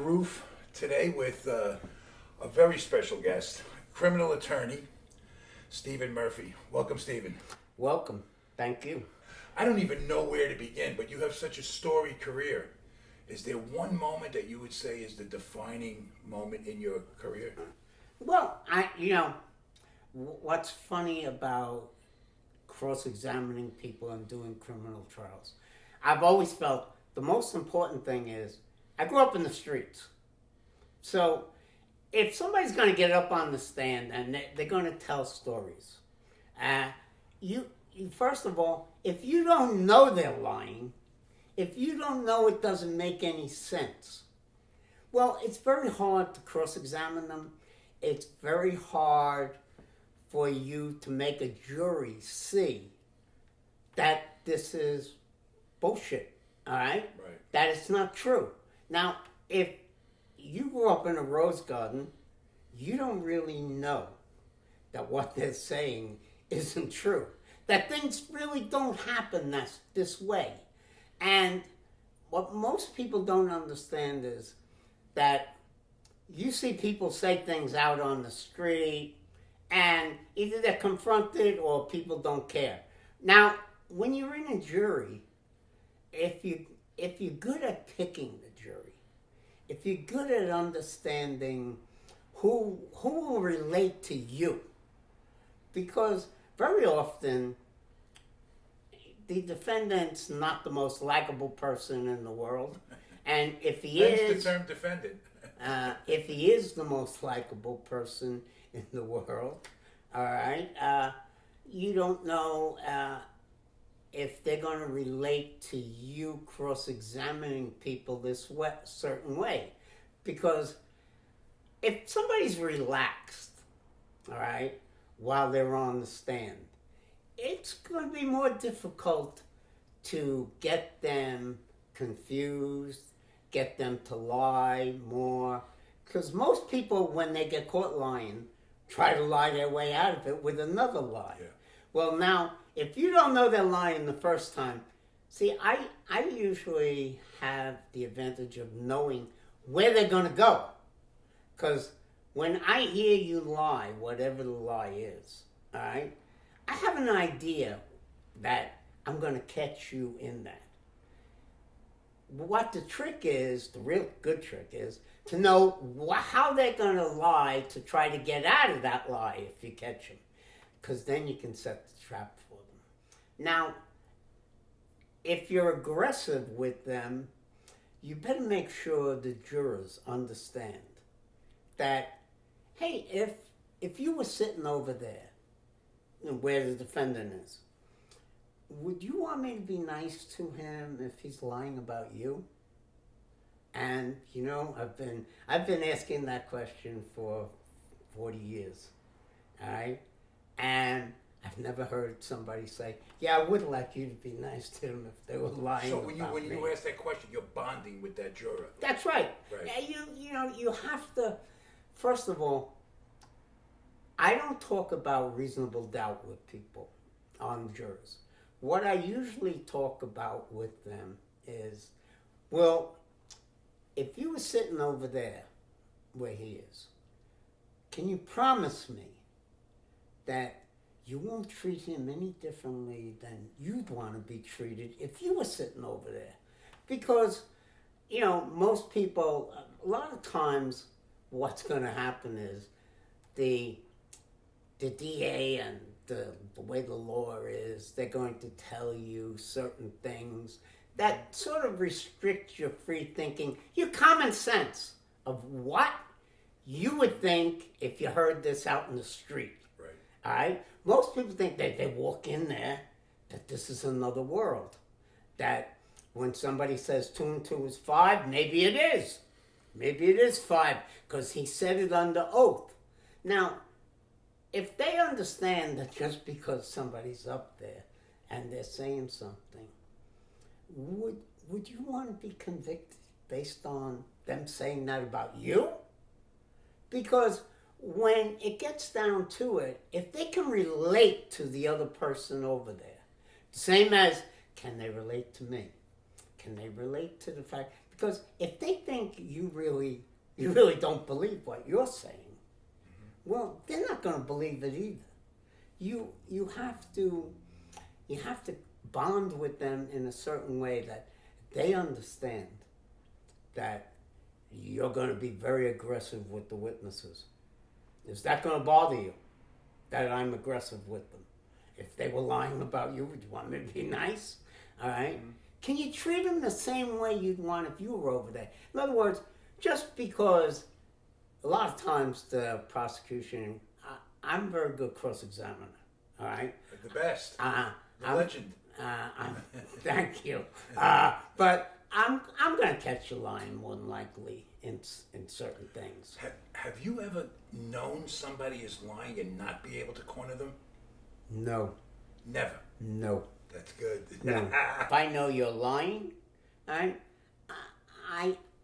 roof today with a very special guest, criminal attorney, Stephen Murphy. Welcome, Stephen. Welcome. Thank you. I don't even know where to begin, but you have such a storied career. Is there one moment that you would say is the defining moment in your career? Well, what's funny about cross-examining people and doing criminal trials, I've always felt the most important thing is, I grew up in the streets. So if somebody's going to get up on the stand and they're going to tell stories, you first of all, if you don't know they're lying, if you don't know it doesn't make any sense, well, it's very hard to cross-examine them. It's very hard for you to make a jury see that this is bullshit, all right? Right. That it's not true. Now, if you grew up in a rose garden, you don't really know that what they're saying isn't true. That things really don't happen this way. And what most people don't understand is that you see people say things out on the street, and either they're confronted or people don't care. Now, when you're in a jury, if you're good at picking the jury, if you're good at understanding who will relate to you, because very often the defendant's not the most likable person in the world, and if he is the term defendant. if he is the most likable person in the world, all right, you don't know if they're going to relate to you cross-examining people this certain way. Because if somebody's relaxed, all right, while they're on the stand, it's going to be more difficult to get them confused, get them to lie more. Because most people, when they get caught lying, try to lie their way out of it with another lie. Yeah. Well, now, if you don't know they're lying the first time, see, I usually have the advantage of knowing where they're going to go. Because when I hear you lie, whatever the lie is, all right, I have an idea that I'm going to catch you in that. What the trick is, the real good trick is, to know how they're going to lie to try to get out of that lie if you catch them. Because then you can set the trap for them. Now, if you're aggressive with them, you better make sure the jurors understand that, hey, if you were sitting over there, where the defendant is, would you want me to be nice to him if he's lying about you? And, I've been asking that question for 40 years, all right? And I've never heard somebody say, yeah, I would like you to be nice to them if they were lying So about when me. you ask that question, you're bonding with that juror. That's right. Right. You have to, first of all, I don't talk about reasonable doubt with people on jurors. What I usually talk about with them is, well, if you were sitting over there where he is, can you promise me that you won't treat him any differently than you'd want to be treated if you were sitting over there? Because, most people, a lot of times what's going to happen is the DA and the way the law is, they're going to tell you certain things that sort of restrict your free thinking, your common sense of what you would think if you heard this out in the street. Right. All right? Most people think that they walk in there, that this is another world. That when somebody says 2 and 2 is 5, maybe it is. Maybe it is 5, because he said it under oath. Now, if they understand that just because somebody's up there and they're saying something, would you want to be convicted based on them saying that about you? Because when it gets down to it, if they can relate to the other person over there, same as, can they relate to me? Can they relate to the fact, Because if they think you really don't believe what you're saying, well, they're not going to believe it either. You have to bond with them in a certain way that they understand that you're going to be very aggressive with the witnesses. Is that going to bother you, that I'm aggressive with them? If they were lying about you, would you want me to be nice? All right? Mm-hmm. Can you treat them the same way you'd want if you were over there? In other words, just because a lot of times the prosecution, I'm a very good cross-examiner, all right? The best. The legend. Thank you. But I'm going to catch you lying more than likely in certain things. Have you ever known somebody is lying and not be able to corner them? No. Never? No. That's good. No. If I know you're lying,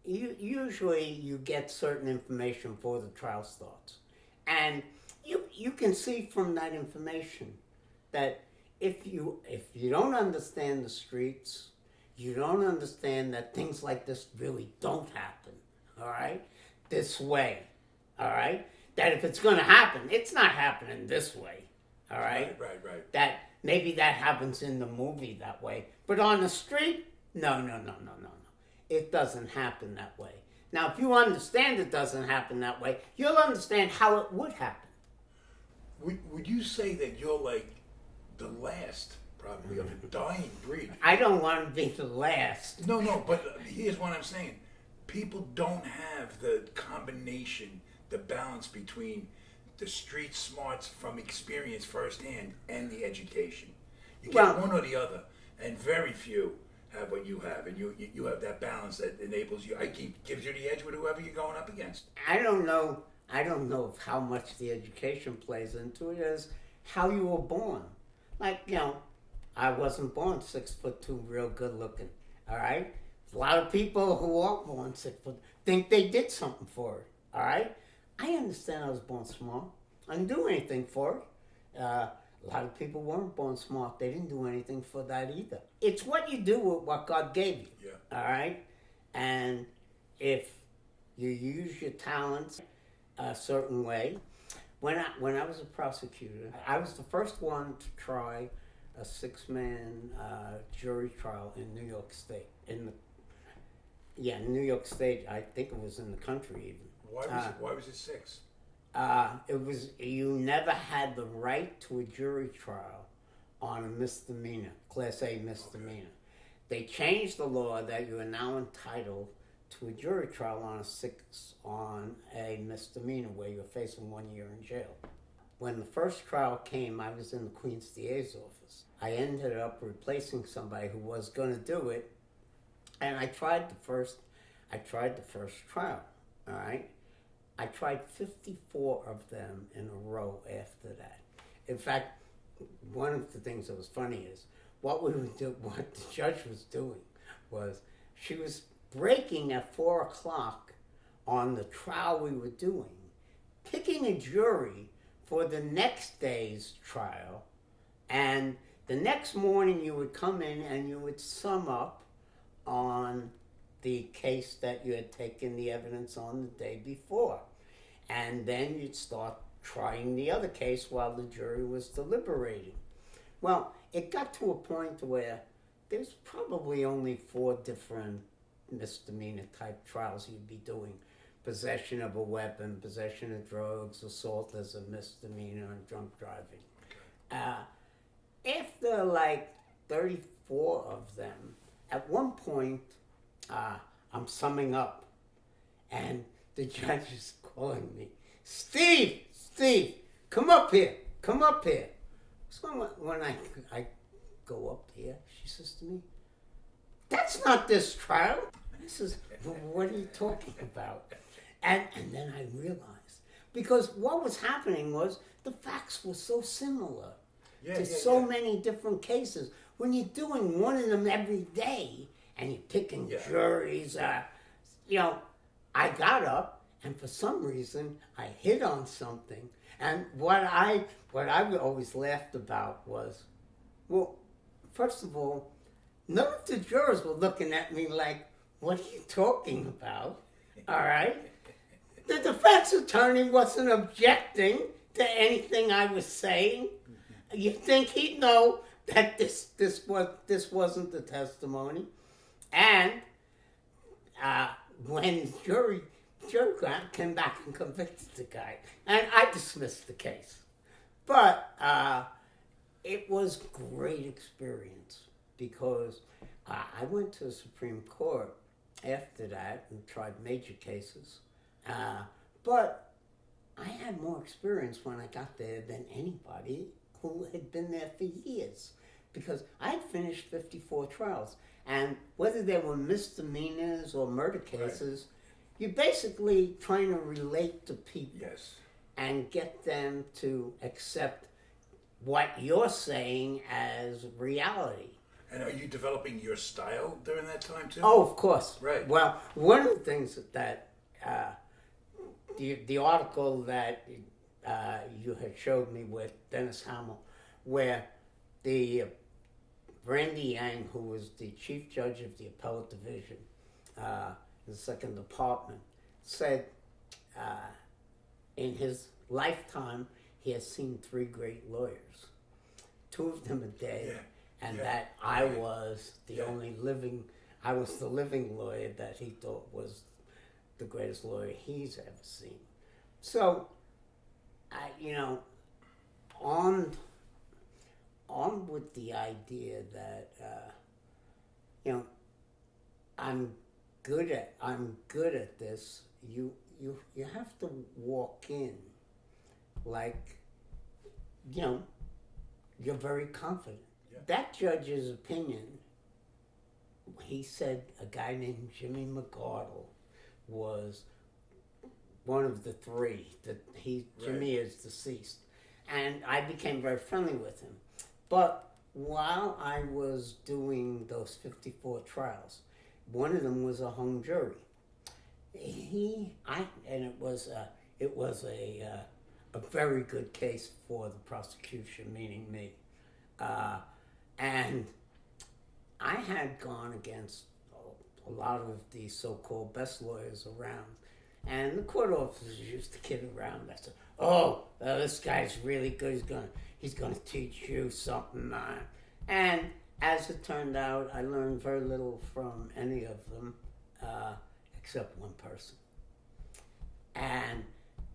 usually you get certain information before the trial starts. And you can see from that information that if you don't understand the streets, you don't understand that things like this really don't happen, all right? This way, all right? That if it's going to happen, it's not happening this way, all right? Right. That maybe that happens in the movie that way. But on the street, no. It doesn't happen that way. Now, if you understand it doesn't happen that way, you'll understand how it would happen. Would you say that you're like the last, probably, of a dying breed? I don't want to be the last. No, but here's what I'm saying. People don't have the combination, the balance between the street smarts from experience firsthand and the education. You get one or the other, and very few have what you have, and you have that balance that enables you. Gives you the edge with whoever you're going up against. I don't know if how much the education plays into it is how you were born. Like, I wasn't born 6'2", real good looking. All right, a lot of people who are born 6 foot think they did something for it. All right, I understand I was born smart. I didn't do anything for it. A lot of people weren't born smart. They didn't do anything for that either. It's what you do with what God gave you. Yeah. All right, and if you use your talents a certain way. When I was a prosecutor, I was the first one to try a 6-man jury trial in New York State. In New York State. I think it was in the country even. Why was it 6? It was, you never had the right to a jury trial on a misdemeanor, Class A misdemeanor. Okay. They changed the law that you are now entitled to a jury trial on a misdemeanor where you're facing 1 year in jail. When the first trial came, I was in the Queen's DA's office. I ended up replacing somebody who was going to do it, and I tried the first trial, all right? I tried 54 of them in a row after that. In fact, one of the things that was funny is what the judge was doing was she was breaking at 4 o'clock on the trial we were doing, picking a jury for the next day's trial, and the next morning you would come in and you would sum up on the case that you had taken the evidence on the day before. And then you'd start trying the other case while the jury was deliberating. Well, it got to a point where there's probably only 4 different misdemeanor type trials you'd be doing. Possession of a weapon, possession of drugs, assault as a misdemeanor, and drunk driving. After like 34 of them, at one point, I'm summing up, and the judge is calling me, Steve, come up here. So when I go up here, she says to me, that's not this trial. I says, well, what are you talking about? And then I realized, because what was happening was the facts were so similar to so many different cases. When you're doing one of them every day and you're picking juries, I got up and for some reason I hit on something. And what I always laughed about was, well, first of all, none of the jurors were looking at me like, what are you talking about? All right? The defense attorney wasn't objecting to anything I was saying. You think he'd know that this wasn't the testimony? And when jury came back and convicted the guy, and I dismissed the case. But it was great experience because I went to the Supreme Court after that and tried major cases. But I had more experience when I got there than anybody who had been there for years because I had finished 54 trials. And whether they were misdemeanors or murder cases, you're basically trying to relate to people and get them to accept what you're saying as reality. And are you developing your style during that time too? Oh, of course. Right. Well, one of the things that the article that you had showed me with Dennis Hamill, where the Randy Yang, who was the chief judge of the appellate division, the second department, said in his lifetime he has seen 3 great lawyers. 2 of them are dead, and that I was the only living. I was the living lawyer that he thought was the greatest lawyer he's ever seen. So, on with the idea that I'm good at this. You have to walk in like you're very confident. Yeah. That judge's opinion, he said a guy named Jimmy McGardle was one of the 3 that Jimmy is deceased, and I became very friendly with him. But while I was doing those 54 trials, one of them was a hung jury. It was a very good case for the prosecution, meaning me, and I had gone against a lot of the so-called best lawyers around, and the court officers used to kid around. I said, this guy's really good. He's gonna teach you something. And as it turned out, I learned very little from any of them, except one person. And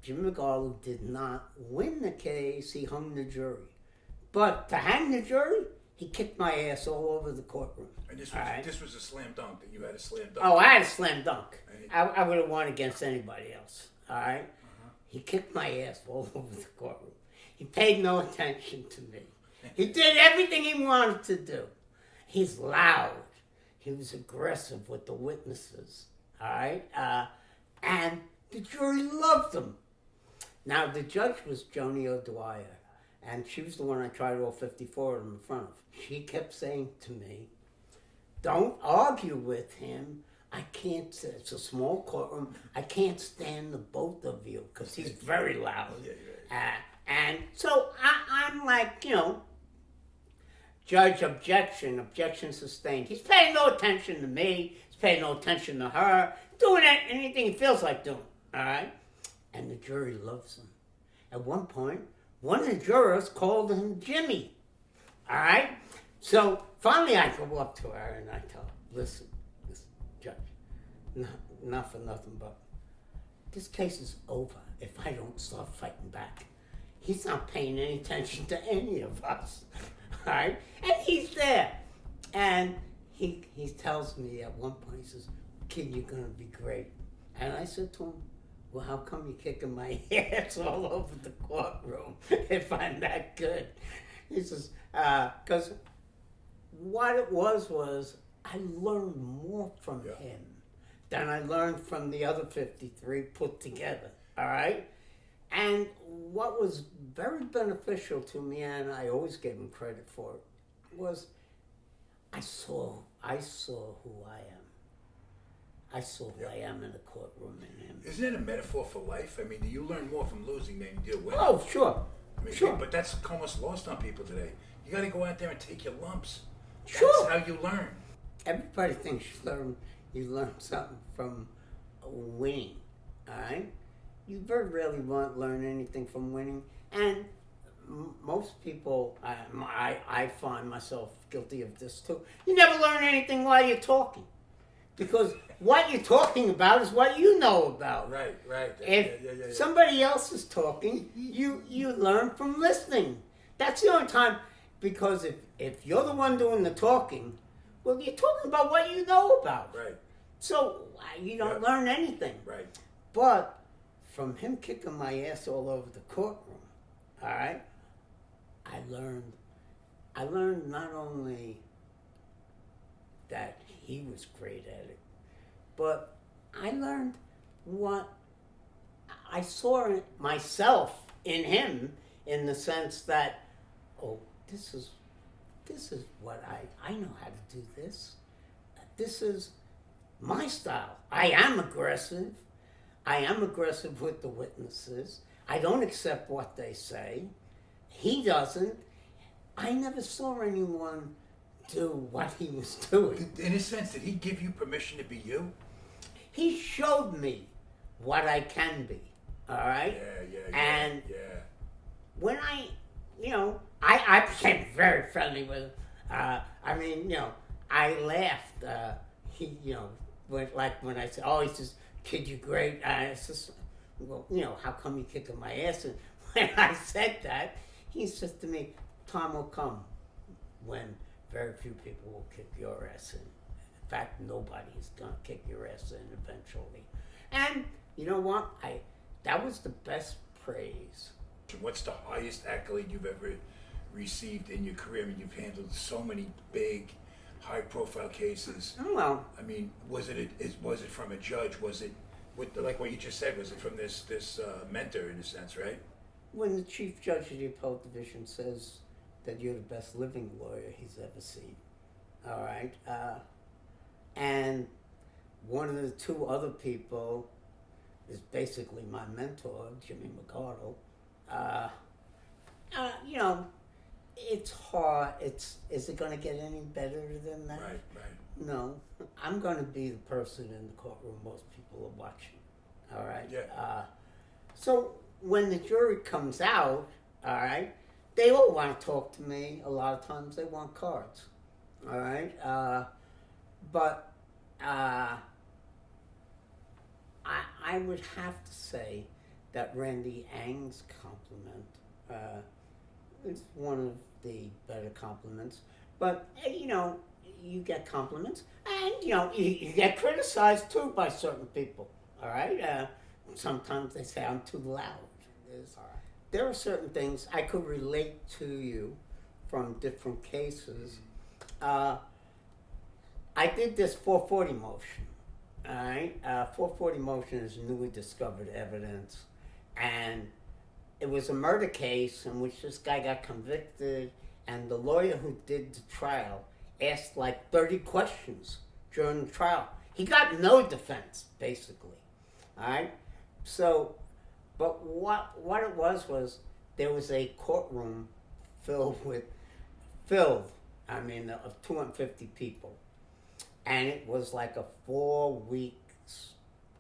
Jim McGardle did not win the case. He hung the jury. But to hang the jury, he kicked my ass all over the courtroom. And this was a slam dunk, that you had a slam dunk. Oh, I had a slam dunk. I would have won against anybody else. All right? He kicked my ass all over the courtroom. He paid no attention to me. He did everything he wanted to do. He's loud. He was aggressive with the witnesses. All right? And the jury loved him. Now, the judge was Joni O'Dwyer, and she was the one I tried all 54 of them in front of. She kept saying to me, don't argue with him. I can't, it's a small courtroom. I can't stand the both of you because he's very loud. And so I'm like, judge, objection sustained. He's paying no attention to me. He's paying no attention to her. Doing anything he feels like doing, all right? And the jury loves him. At one point, one of the jurors called him Jimmy, all right? So finally I go up to her and I tell her, listen, Judge, not for nothing, but this case is over if I don't start fighting back. He's not paying any attention to any of us, all right? And he's there. And he tells me at one point, he says, kid, you're going to be great. And I said to him, well, how come you're kicking my ass all over the courtroom if I'm that good? He says, because what it was I learned more from him than I learned from the other 53 put together, all right? And what was very beneficial to me, and I always gave him credit for it, was I saw who I am. I saw who I am in the courtroom in him. Isn't it a metaphor for life? I mean, you learn more from losing than you do winning. Oh, sure. I mean, sure. But that's almost lost on people today. You got to go out there and take your lumps. Sure. That's how you learn. Everybody thinks you learn something from winning. All right, you very rarely won't learn anything from winning, and most people, I find myself guilty of this too. You never learn anything while you're talking, because what you're talking about is what you know about. Right. If somebody else is talking, you learn from listening. That's the only time, because if you're the one doing the talking, well, you're talking about what you know about. Right. So you don't learn anything. Right. But from him kicking my ass all over the courtroom, all right, I learned not only that he was great at it, but I learned what I saw myself in him, in the sense that, oh, this is what I know how to do this. This is my style. I am aggressive. I am aggressive with the witnesses. I don't accept what they say. He doesn't. I never saw anyone do what he was doing. In a sense, did he give you permission to be you? He showed me what I can be. All right? And when I became very friendly with him. I laughed. When I said, "Oh, he says, kid, you great." I says, "Well, how come you kicking my ass?" And when I said that, he says to me, "Time will come when very few people will kick your ass in. In fact, nobody is gonna kick your ass in eventually." And you know what? That was the best praise. What's the highest accolade you've ever received in your career? I mean, you've handled so many big, high-profile cases. Oh, well. I mean, was it from a judge? Was it like what you just said? Was it from this mentor, in a sense, right? When the chief judge of the appellate division says that you're the best living lawyer he's ever seen, all right, and one of the two other people is basically my mentor, Jimmy McArdle. It's hard. Is it going to get any better than that? Right. No. I'm going to be the person in the courtroom most people are watching. All right? Yeah. So when the jury comes out, all right, they all want to talk to me. A lot of times they want cards. All right? But I would have to say that Randy Ang's compliment is one of the better compliments. But, you get compliments, and, you get criticized, too, by certain people, all right? Sometimes they say I'm too loud. There are certain things I could relate to you from different cases. I did this 440 motion, all right? 440 motion is newly discovered evidence, and it was a murder case in which this guy got convicted, and the lawyer who did the trial asked like 30 questions during the trial. He got no defense, basically. All right? So, but what it was there was a courtroom filled of 250 people. And it was like a 4 weeks,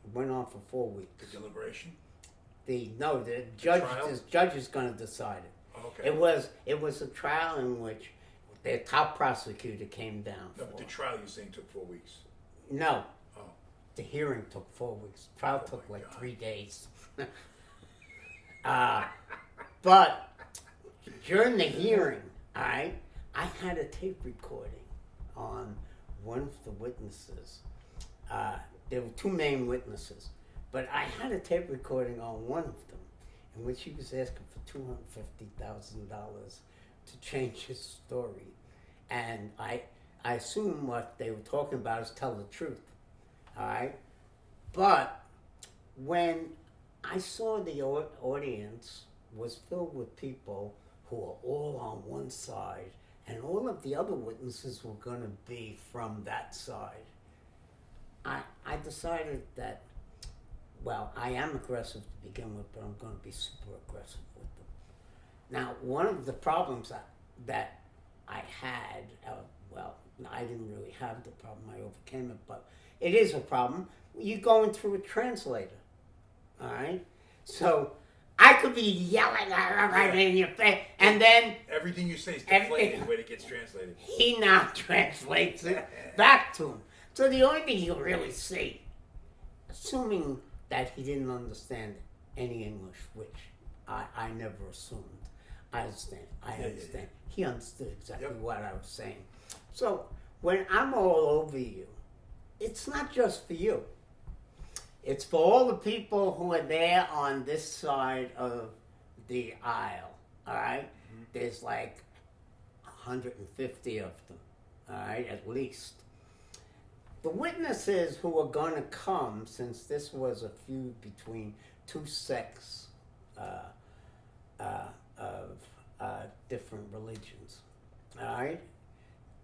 it went on for 4 weeks. The deliberation? The judge is going to decide it. Okay. It was a trial in which the top prosecutor came down. No, but the trial you're saying took 4 weeks. No. Oh. The hearing took 4 weeks. Trial took like God. 3 days. But during the hearing, I had a tape recording on one of the witnesses. There were two main witnesses. But I had a tape recording on one of them in which he was asking for $250,000 to change his story. And I assume what they were talking about is tell the truth. All right? But when I saw the audience was filled with people who were all on one side, and all of the other witnesses were going to be from that side, I decided that, well, I am aggressive to begin with, but I'm going to be super aggressive with them. Now, one of the problems that I had, I didn't really have the problem, I overcame it, but it is a problem. You're going through a translator, all right? So I could be yelling right in your face, and then everything you say is deflated when it gets translated. He now translates it back to him. So the only thing he'll really see, assuming that he didn't understand any English, which I never assumed. I understand. Yeah. He understood exactly what I was saying. So when I'm all over you, it's not just for you. It's for all the people who are there on this side of the aisle, all right? Mm-hmm. There's like 150 of them, all right, at least. The witnesses who are going to come, since this was a feud between two sects of different religions, all right?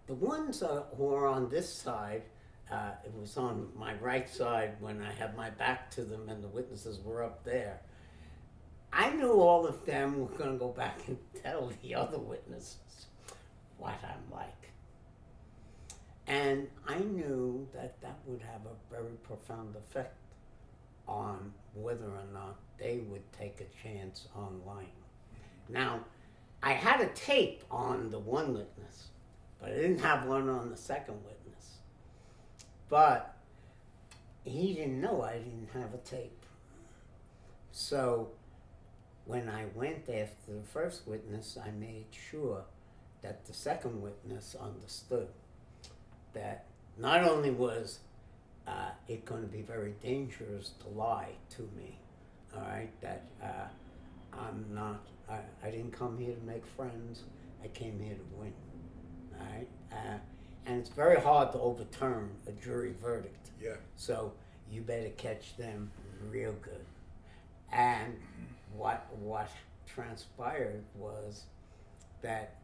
The ones who are on this side, it was on my right side when I had my back to them and the witnesses were up there. I knew all of them were going to go back and tell the other witnesses what I'm like. And I knew that would have a very profound effect on whether or not they would take a chance on lying. Now, I had a tape on the one witness, but I didn't have one on the second witness. But he didn't know I didn't have a tape. So when I went after the first witness, I made sure that the second witness understood that not only was it going to be very dangerous to lie to me, all right, that I didn't come here to make friends, I came here to win, all right? And it's very hard to overturn a jury verdict. Yeah. So you better catch them real good. And what transpired was that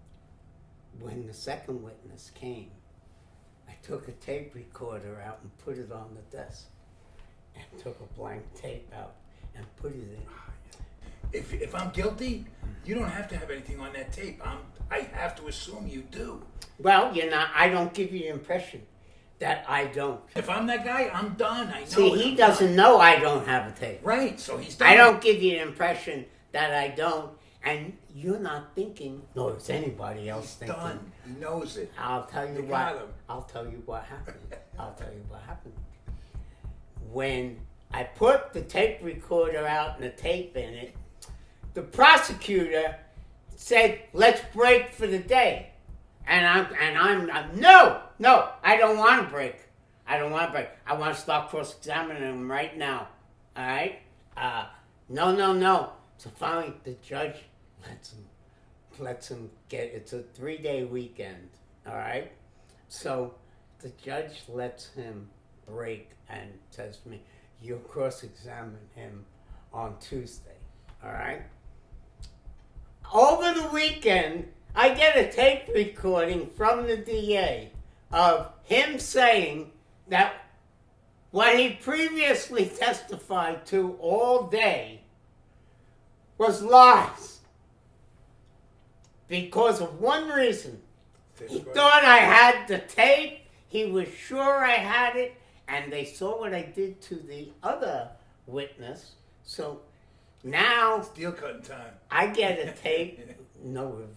when the second witness came, I took a tape recorder out and put it on the desk, and took a blank tape out and put it in. If I'm guilty, you don't have to have anything on that tape. I have to assume you do. Well, I don't give you the impression that I don't. If I'm that guy, I'm done. I know. See, he doesn't know I don't have a tape. Right, so he's done. I don't give you the impression that I don't, and you're not thinking, nor is anybody else he's thinking. Done. He knows it. I'll tell you what happened. When I put the tape recorder out and the tape in it, the prosecutor said, "Let's break for the day." And I'm no, I don't want to break. I want to start cross-examining him right now. All right? No. So finally, the judge lets him get. It's a 3-day weekend. All right? So the judge lets him break and says to me, "You'll cross-examine him on Tuesday." All right? Over the weekend, I get a tape recording from the DA of him saying that what he previously testified to all day was lies. Because of one reason. He thought I had the tape, he was sure I had it, and they saw what I did to the other witness. So now it's deal cutting time. I get a tape. No, the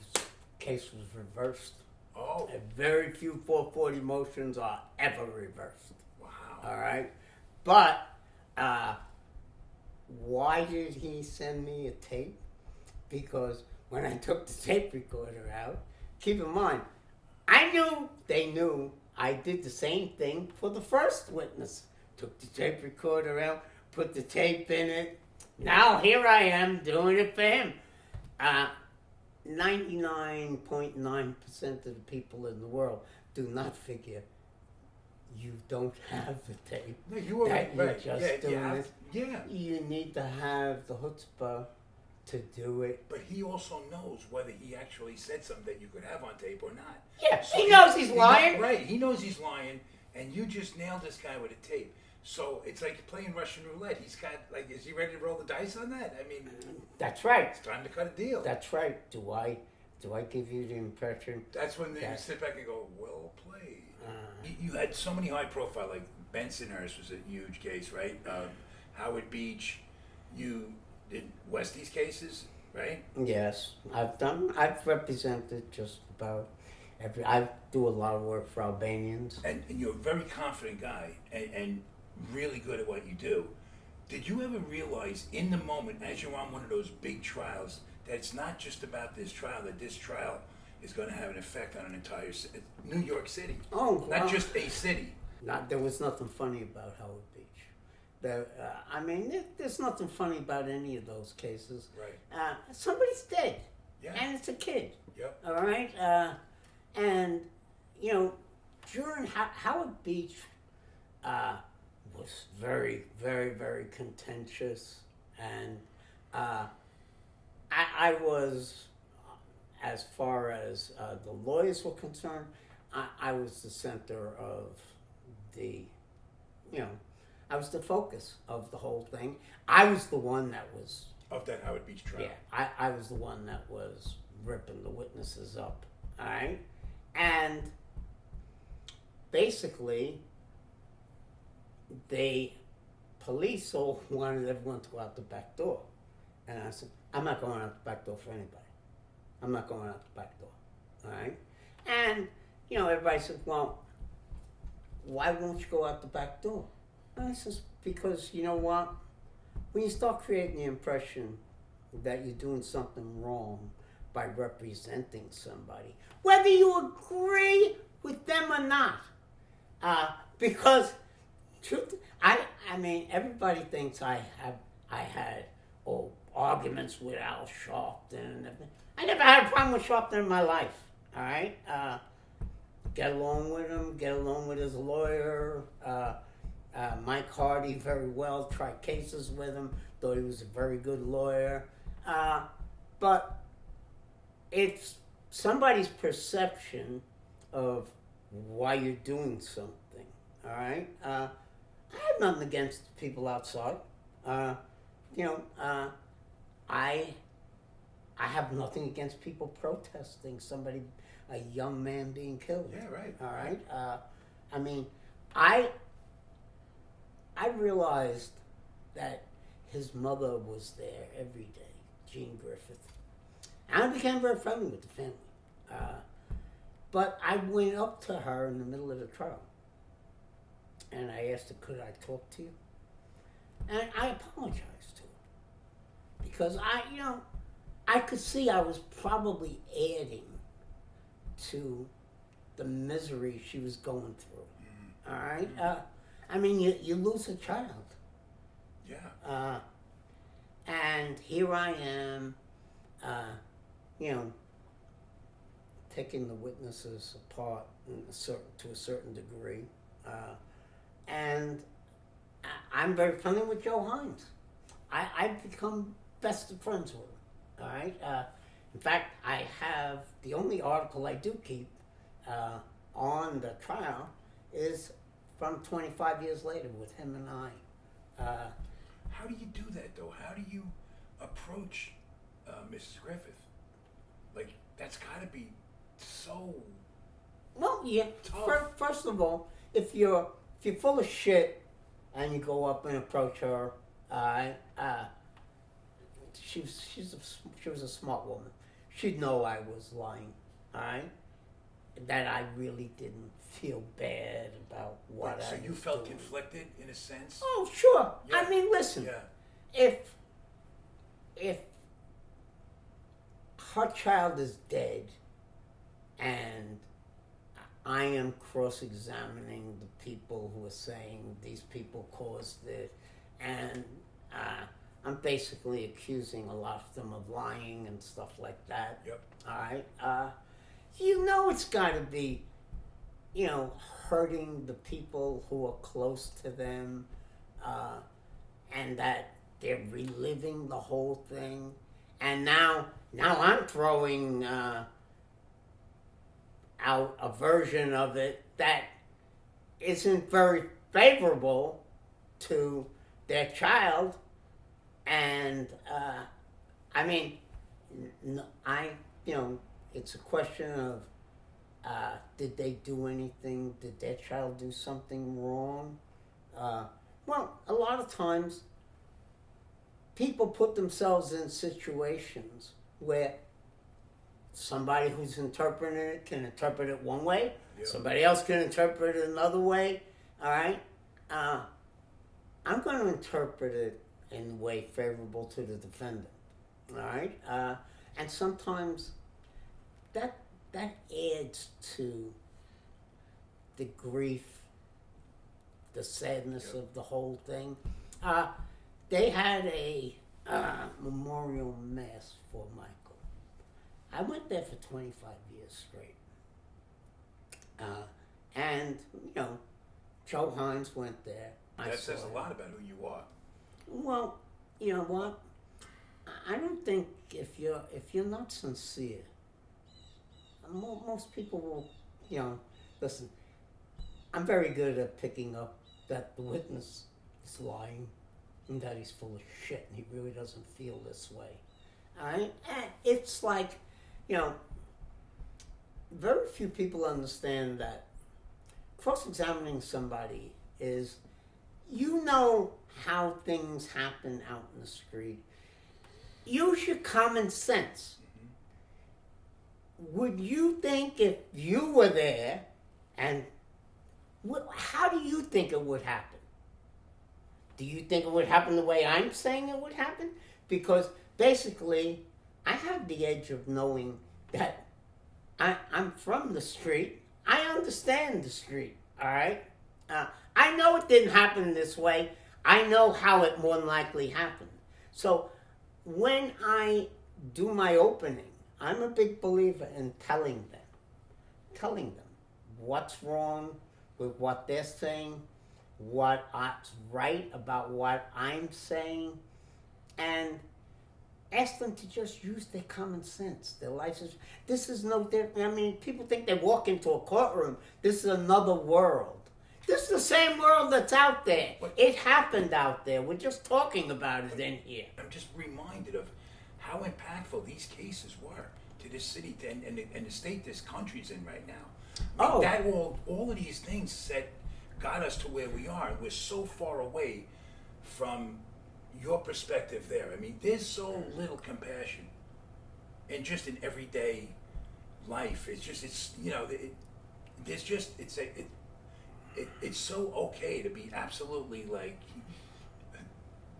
case was reversed. Oh. And very few 440 motions are ever reversed. Wow. All right? But why did he send me a tape? Because when I took the tape recorder out, keep in mind, they knew I did the same thing for the first witness. Took the tape recorder out, put the tape in it. Now here I am doing it for him. 99.9% of the people in the world do not figure you don't have the tape. No, you were that right. You're just doing it. Yeah. You need to have the chutzpah to do it. But he also knows whether he actually said something that you could have on tape or not. Yeah, so he knows he's lying. Right, he knows he's lying, and you just nailed this guy with a tape. So it's like playing Russian roulette. He's got, is he ready to roll the dice on that? I mean, that's right. It's time to cut a deal. That's right. Do I give you the impression? That's when you sit back and go, well played. You had so many high profile, like Bensonhurst was a huge case, right? Howard Beach, you did Westie's cases, right? Yes, I've represented just about I do a lot of work for Albanians. And you're a very confident guy and really good at what you do. Did you ever realize in the moment, as you're on one of those big trials, that it's not just about this trial, that this trial is going to have an effect on an entire New York City? Oh, well, not just a city. there was nothing funny about Howard Beach. There's nothing funny about any of those cases. Right. Somebody's dead, Yeah. and it's a kid. Yep. All right, and during Howard Beach was very, very, very contentious, and I was, as far as the lawyers were concerned, I was the center of the, I was the focus of the whole thing. I was the one that was Of that Howard Beach trial. yeah, I was the one that was ripping the witnesses up, all right? And basically, police all wanted everyone to go out the back door. And I said, I'm not going out the back door for anybody. I'm not going out the back door, all right? And, everybody said, well, why won't you go out the back door? And I said, because you know what? When you start creating the impression that you're doing something wrong by representing somebody, whether you agree with them or not, because truth, everybody thinks I had arguments with Al Sharpton and everything. I never had a problem with Sharpton in my life. All right, get along with him, get along with his lawyer. Mike Hardy very well, tried cases with him, thought he was a very good lawyer. But it's somebody's perception of why you're doing something, all right? I have nothing against people outside. I have nothing against people protesting a young man being killed. Yeah, right. All right? I realized that his mother was there every day, Jean Griffith. And I became very friendly with the family. But I went up to her in the middle of the trial. And I asked her, could I talk to you? And I apologized to her. Because I could see I was probably adding to the misery she was going through. All right? You lose a child. Yeah. And here I am, taking the witnesses apart to a certain degree. And I'm very friendly with Joe Hines. I've become best of friends with him. All right? In fact, I have the only article I do keep on the trial is from 25 years later with him and I. How do you do that, though? How do you approach Mrs. Griffith? Like, that's got to be so... Well, yeah. Tough. First of all, if you're full of shit and you go up and approach her, she was a smart woman. She'd know I was lying, all right? That I really didn't feel bad about what So I was you felt doing. conflicted, in a sense? Oh, sure. Yeah. Listen. Yeah. If her child is dead and I am cross-examining the people who are saying these people caused it, and I'm basically accusing a lot of them of lying and stuff like that. Yep. All right? It's got to be, hurting the people who are close to them, and that they're reliving the whole thing. And now I'm throwing out a version of it that isn't very favorable to their child. And it's a question of did they do anything? Did their child do something wrong? Well, a lot of times people put themselves in situations where somebody who's interpreting it can interpret it one way, somebody else can interpret it another way, all right? I'm going to interpret it in a way favorable to the defendant, all right? And sometimes that adds to the grief, the sadness of the whole thing. They had a memorial mass for Michael. I went there for 25 years straight. And, Joe Hines went there. That says a lot about who you are. Well, you know what? I don't think if you're not sincere, most people will, listen, I'm very good at picking up that the witness is lying and that he's full of shit and he really doesn't feel this way. All right? And it's like, very few people understand that cross-examining somebody is, how things happen out in the street. Use your common sense. Would you think if you were there, and how do you think it would happen? Do you think it would happen the way I'm saying it would happen? Because basically, I have the edge of knowing that I'm from the street. I understand the street, all right? I know it didn't happen this way. I know how it more than likely happened. So when I do my opening, I'm a big believer in telling them what's wrong with what they're saying, what's right about what I'm saying, and ask them to just use their common sense, their license. This is no different. I mean, people think they walk into a courtroom. This is another world. This is the same world that's out there. But it happened out there. We're just talking about it in here. I'm just reminded of how impactful these cases were to this city and the state this country's in right now. I mean, that all of these things that got us to where we are. We're so far away from your perspective there. I mean, there's so little compassion, and just in everyday life, it's so okay to be absolutely like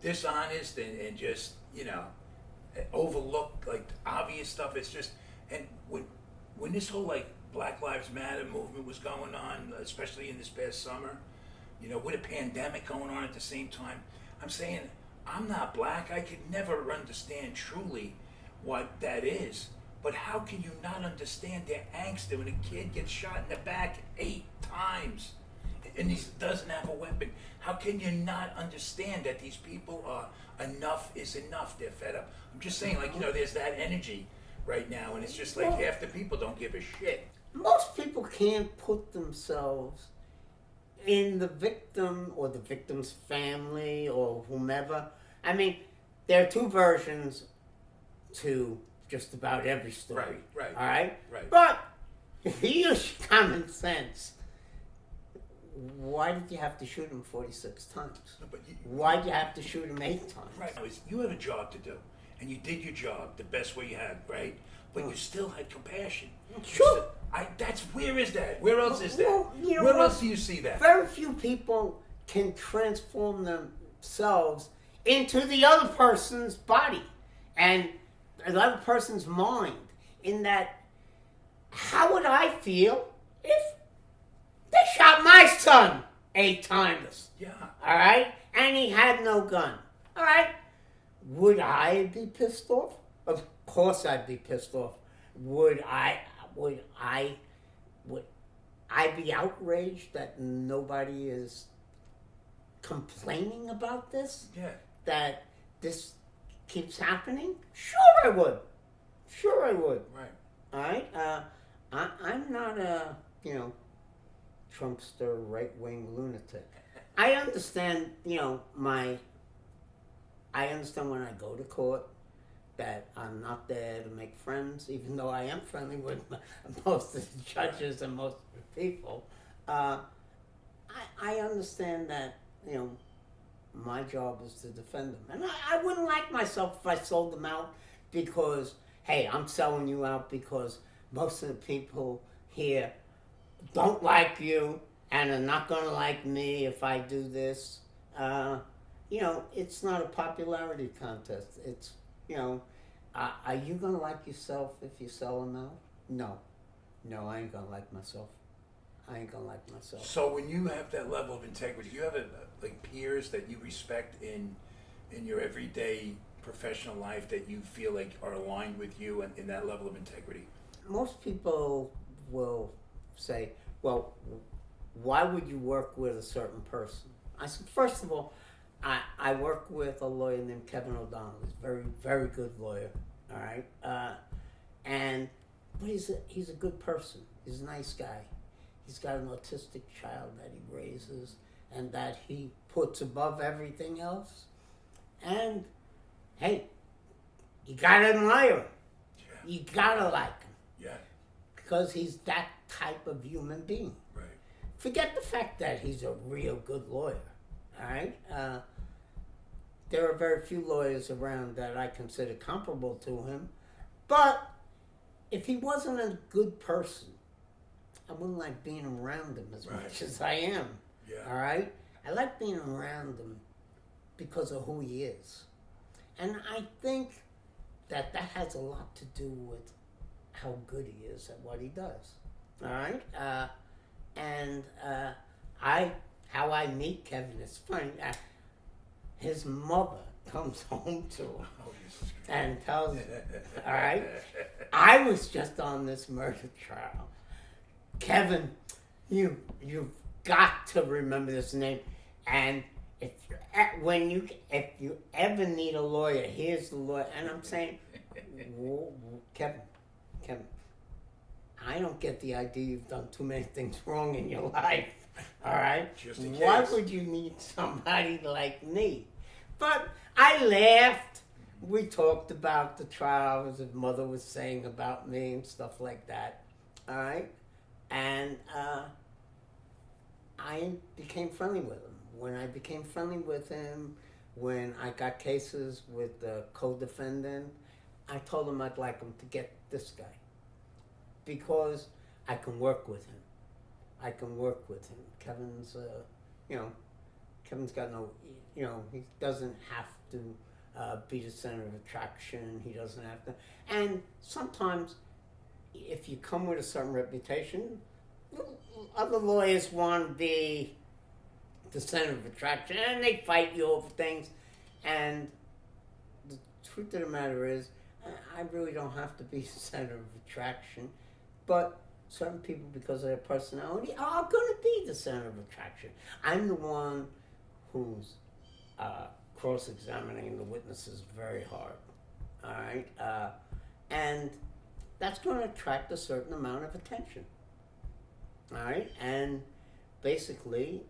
dishonest and just overlook like obvious stuff. It's just, and when this whole like Black Lives Matter movement was going on, especially in this past summer, with a pandemic going on at the same time, I'm saying, I'm not black. I could never understand truly what that is. But how can you not understand their angst when a kid gets shot in the back 8 times and he doesn't have a weapon? How can you not understand that these people are enough is enough? They're fed up. I'm just saying, there's that energy right now, and it's just like half the people don't give a shit. Most people can't put themselves in the victim or the victim's family or whomever. I mean, there are 2 versions to just about every story. Right. All right? Right. But if you use common sense, why did you have to shoot him 46 times? No, why did you have to shoot him 8 times? Right. You have a job to do, and you did your job the best way you had, right? But you still had compassion. Sure. Where is that? Where else is that? Well, where else do you see that? Very few people can transform themselves into the other person's body and the other person's mind. In that, how would I feel if they shot my son 8 times? Yeah. All right? And he had no gun. All right? Would I be pissed off? Of course I'd be pissed off. Would I be outraged that nobody is complaining about this? Yeah. That this keeps happening? Sure I would. Right. All right? I'm not a, Trumpster right-wing lunatic. I understand, I understand when I go to court that I'm not there to make friends, even though I am friendly with most of the judges and most of the people. I understand that, you know, my job is to defend them. And I wouldn't like myself if I sold them out because, hey, I'm selling you out because most of the people here don't like you and are not going to like me if I do this. You know, it's not a popularity contest. It's, you know, are you going to like yourself if you sell them out? No. No, I ain't going to like myself. I ain't going to like myself. So when you have that level of integrity, you have like peers that you respect in your everyday professional life that you feel like are aligned with you and in that level of integrity? Most people will say, well, why would you work with a certain person? I said, first of all, I work with a lawyer named Kevin O'Donnell. He's a very, very good lawyer, all right? But he's a good person. He's a nice guy. He's got an autistic child that he raises and that he puts above everything else. And, hey, you gotta admire him. Yeah. You gotta like him. Yeah. Because he's that type of human being. Right. Forget the fact that he's a real good lawyer, all right? There are very few lawyers around that I consider comparable to him. But if he wasn't a good person, I wouldn't like being around him as much as I am. Yeah. All right? I like being around him because of who he is. And I think that has a lot to do with how good he is at what he does. All right? How I meet Kevin is funny. His mother comes home to him and tells him, all right, I was just on this murder trial. Kevin, you've got to remember this name. And if you ever need a lawyer, here's the lawyer. And I'm saying, Kevin, I don't get the idea you've done too many things wrong in your life. All right? Just in Why case. would you need somebody like me? But I laughed. We talked about the trials his mother was saying about me and stuff like that. All right? And I became friendly with him. When I became friendly with him, when I got cases with the co-defendant, I told him I'd like him to get this guy because I can work with him. Kevin's, Kevin's got no, he doesn't have to be the center of attraction. He doesn't have to. And sometimes, if you come with a certain reputation, other lawyers want to be the center of attraction, and they fight you over things. And the truth of the matter is, I really don't have to be the center of attraction, but certain people, because of their personality, are going to be the center of attraction. I'm the one who's cross-examining the witnesses very hard, all right? And that's going to attract a certain amount of attention, all right? And basically,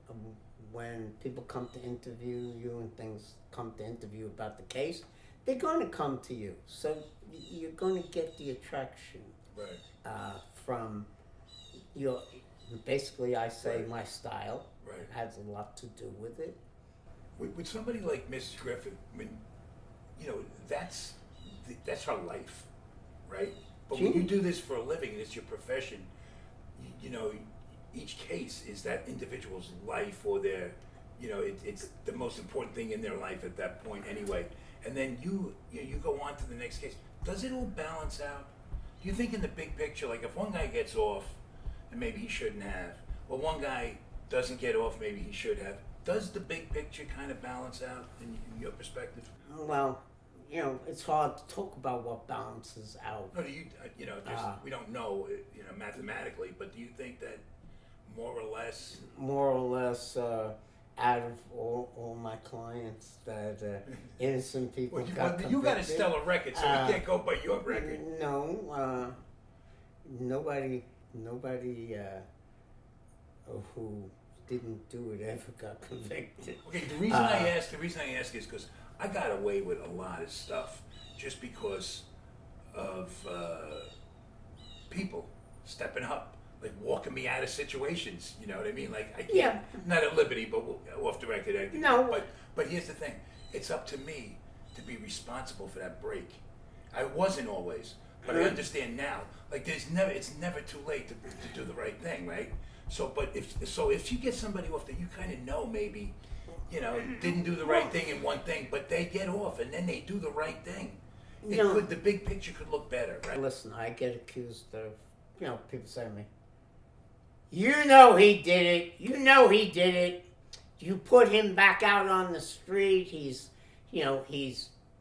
when people come to interview you and things come to interview about the case, they're going to come to you. So you're going to get the attraction from your, basically I say my style has a lot to do with it. With somebody like Mrs. Griffith, I mean, that's her life, right? But when you do this for a living and it's your profession, each case is that individual's life or their, it's the most important thing in their life at that point anyway. And then you go on to the next case. Does it all balance out? Do you think in the big picture, like if one guy gets off and maybe he shouldn't have, or one guy doesn't get off, maybe he should have, does the big picture kind of balance out in your perspective? Well, it's hard to talk about what balances out. No, we don't know, mathematically, but do you think that more or less, out of all my clients, that innocent people got convicted. You got a stellar record, so we can't go by your record. No, nobody who didn't do it ever got convicted. Okay, the reason I ask is because I got away with a lot of stuff just because of people stepping up. like walking me out of situations. You know what I mean? Like I can't, Yeah. not at liberty, but off the record. No. But here's the thing: it's up to me to be responsible for that break. I wasn't always, but I understand now. Like it's never too late to do the right thing, right? So, but if you get somebody off that you kind of know maybe, you know, didn't do the right thing in one thing, but they get off and then they do the right thing. The big picture could look better, right? Listen, I get accused of, people say to me, you know he did it. You know he did it. You put him back out on the street. He's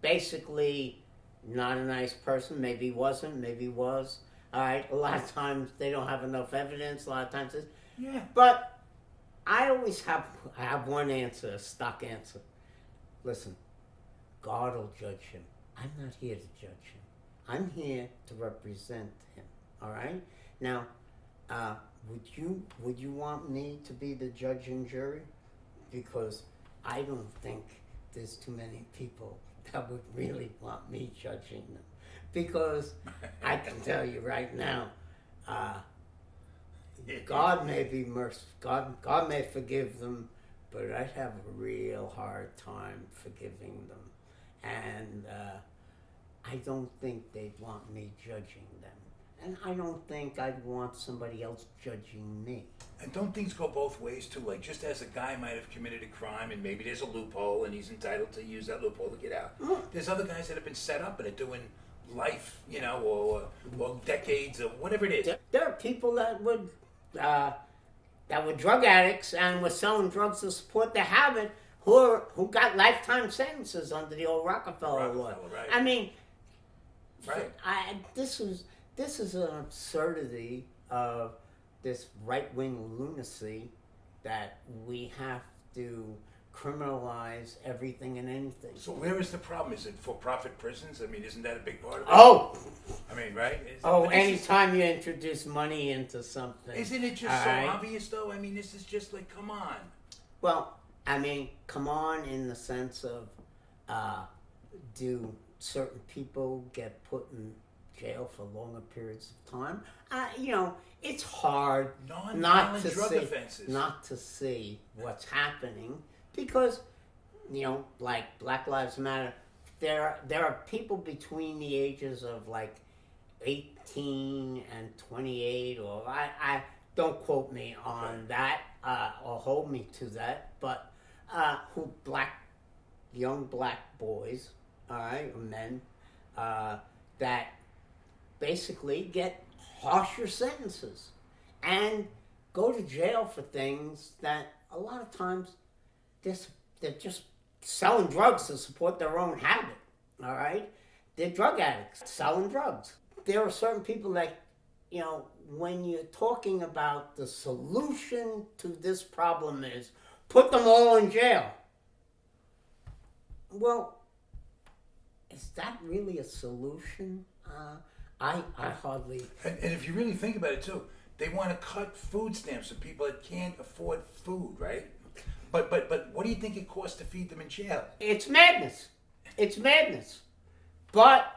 basically not a nice person. Maybe he wasn't. Maybe he was. All right. A lot of times they don't have enough evidence. A lot of times, But I always have one answer, a stock answer. Listen, God will judge him. I'm not here to judge him. I'm here to represent him. All right. Now, would you want me to be the judge and jury? Because I don't think there's too many people that would really want me judging them. Because I can tell you right now, God may be merciful. God may forgive them, but I'd have a real hard time forgiving them. And I don't think they'd want me judging them. And I don't think I'd want somebody else judging me. And don't things go both ways too? Like just as a guy might have committed a crime and maybe there's a loophole and he's entitled to use that loophole to get out. There's other guys that have been set up and are doing life, or decades or whatever it is. There are people that were drug addicts and were selling drugs to support their habit who got lifetime sentences under the old Rockefeller law. Right. I mean, right. This is an absurdity of this right-wing lunacy that we have to criminalize everything and anything. So where is the problem? Is it for-profit prisons? I mean, isn't that a big part of it? Oh! I mean, right? Anytime you introduce money into something. Isn't it just so obvious, though? I mean, this is just like, come on. Well, I mean, come on in the sense of, do certain people get put in jail for longer periods of time? It's hard not to see what's happening because, like Black Lives Matter, there are people between the ages of like 18 and 28, or I don't quote me on that or hold me to that, but young black boys, all right, or men, that basically get harsher sentences and go to jail for things that a lot of times they're just selling drugs to support their own habit, all right? They're drug addicts selling drugs. There are certain people that, when you're talking about the solution to this problem is put them all in jail. Well, is that really a solution? I hardly... And if you really think about it, too, they want to cut food stamps for people that can't afford food, right? But what do you think it costs to feed them in jail? It's madness. It's madness. But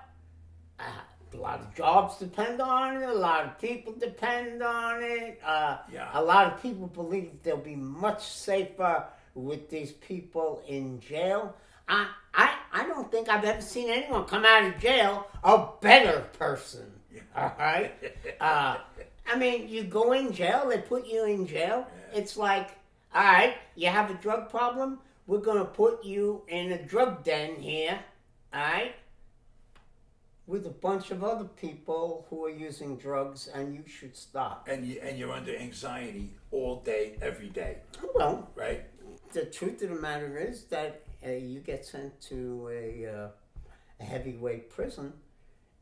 a lot of jobs depend on it. A lot of people depend on it. A lot of people believe they'll be much safer with these people in jail. I don't think I've ever seen anyone come out of jail a better person. All right? I mean, you go in jail, they put you in jail. Yeah. It's like, all right, you have a drug problem, we're going to put you in a drug den here, all right, with a bunch of other people who are using drugs, and you should stop. And you're under anxiety all day, every day. Well, right? The truth of the matter is that you get sent to a heavyweight prison,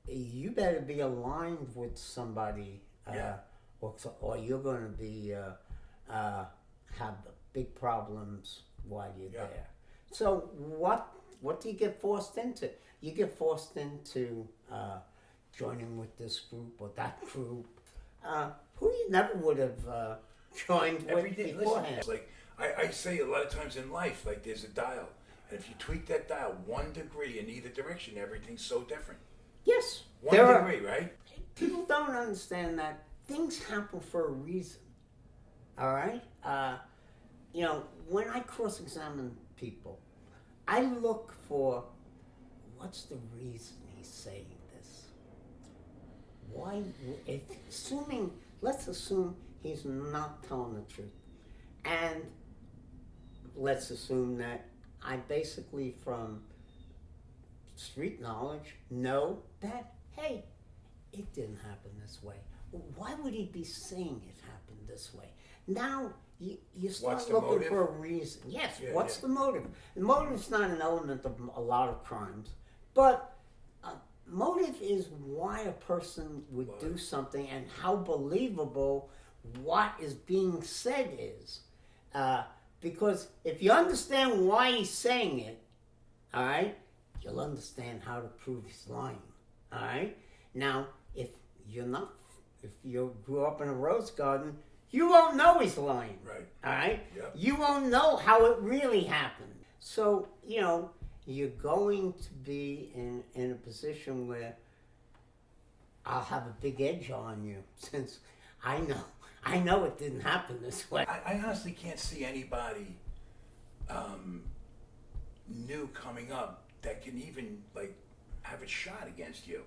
you better be aligned with somebody, or you're going to be have big problems while you're there. So what do you get forced into? You get forced into joining with this group or that group, who you never would have joined with beforehand. Listen, like I say a lot of times in life, like there's a dial. And if you tweak that dial 1 degree in either direction, everything's so different. Yes. 1 degree, right? People don't understand that things happen for a reason. All right? When I cross-examine people, I look for what's the reason he's saying this. Why? Let's assume he's not telling the truth, and let's assume that I basically, from street knowledge, know that, hey, it didn't happen this way. Why would he be saying it happened this way? Now you start looking motive? for a reason. Yes, Yeah, what's yeah. the motive? The motive's not an element of a lot of crimes, but motive is why a person would do something and how believable what is being said is. Because if you understand why he's saying it, all right, you'll understand how to prove he's lying. All right? Now, if you grew up in a rose garden, you won't know he's lying. Right. All right? Yep. You won't know how it really happened. So, you're going to be in a position where I'll have a big edge on you, since I know it didn't happen this way. I honestly can't see anybody new coming up that can even have a shot against you.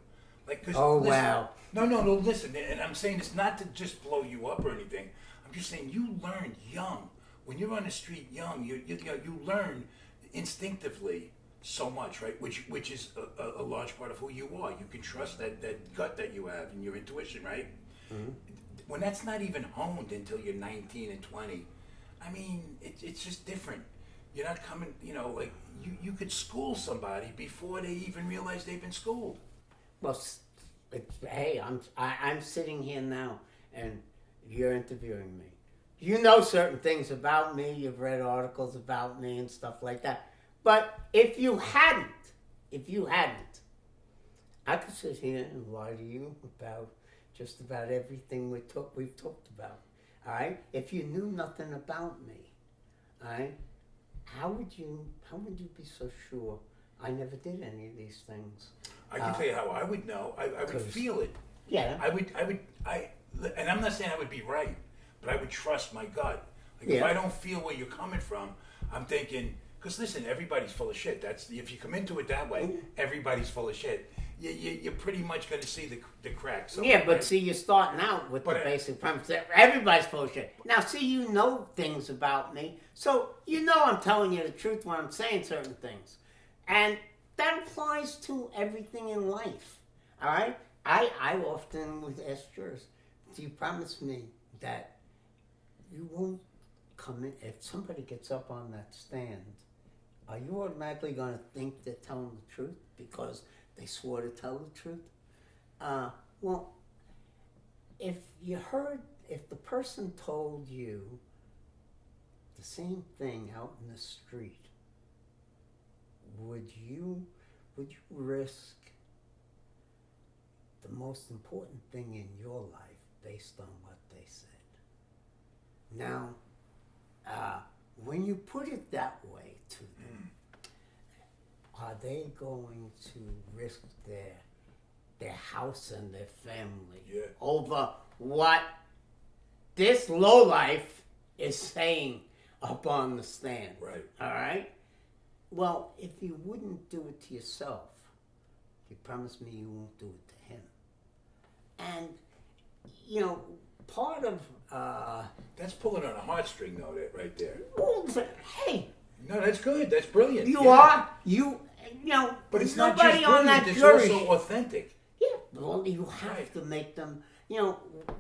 Wow. No, listen, and I'm saying it's not to just blow you up or anything. I'm just saying you learn young. When you're on the street young, you learn instinctively so much, right? Which is a large part of who you are. You can trust that gut that you have and your intuition, right? Mm-hmm. When that's not even honed until you're 19 and 20, I mean, it's just different. You're not coming, you could school somebody before they even realize they've been schooled. Well, hey, I'm sitting here now, and you're interviewing me. You know certain things about me. You've read articles about me and stuff like that. But if you hadn't, I could sit here and lie to you about just about everything we've talked about. All right? If you knew nothing about me, all right, how would you be so sure I never did any of these things? I can tell you how I would know. I would feel it. Yeah. And I'm not saying I would be right, but I would trust my gut. If I don't feel where you're coming from, I'm thinking, because listen, everybody's full of shit. If you come into it that way, everybody's full of shit. You're pretty much going to see the cracks. Yeah, but see, you're starting out with the basic premise that everybody's full of shit. Now, see, you know things about me, so you know I'm telling you the truth when I'm saying certain things. And that applies to everything in life, all right? I often would ask jurors, do you promise me that you won't come in, if somebody gets up on that stand, are you automatically going to think they're telling the truth because they swore to tell the truth? Well, if the person told you the same thing out in the street, would you risk the most important thing in your life based on what they said? Now, when you put it that way to them, are they going to risk their house and their family over what this lowlife is saying up on the stand? Right. All right? Well, if you wouldn't do it to yourself, you promise me you won't do it to him. And, part of... that's pulling on a heartstring, though, right there. Hey... No, that's good. That's brilliant. But it's not nobody just on brilliant, that it's jury. also authentic. Yeah, well, you have to make them.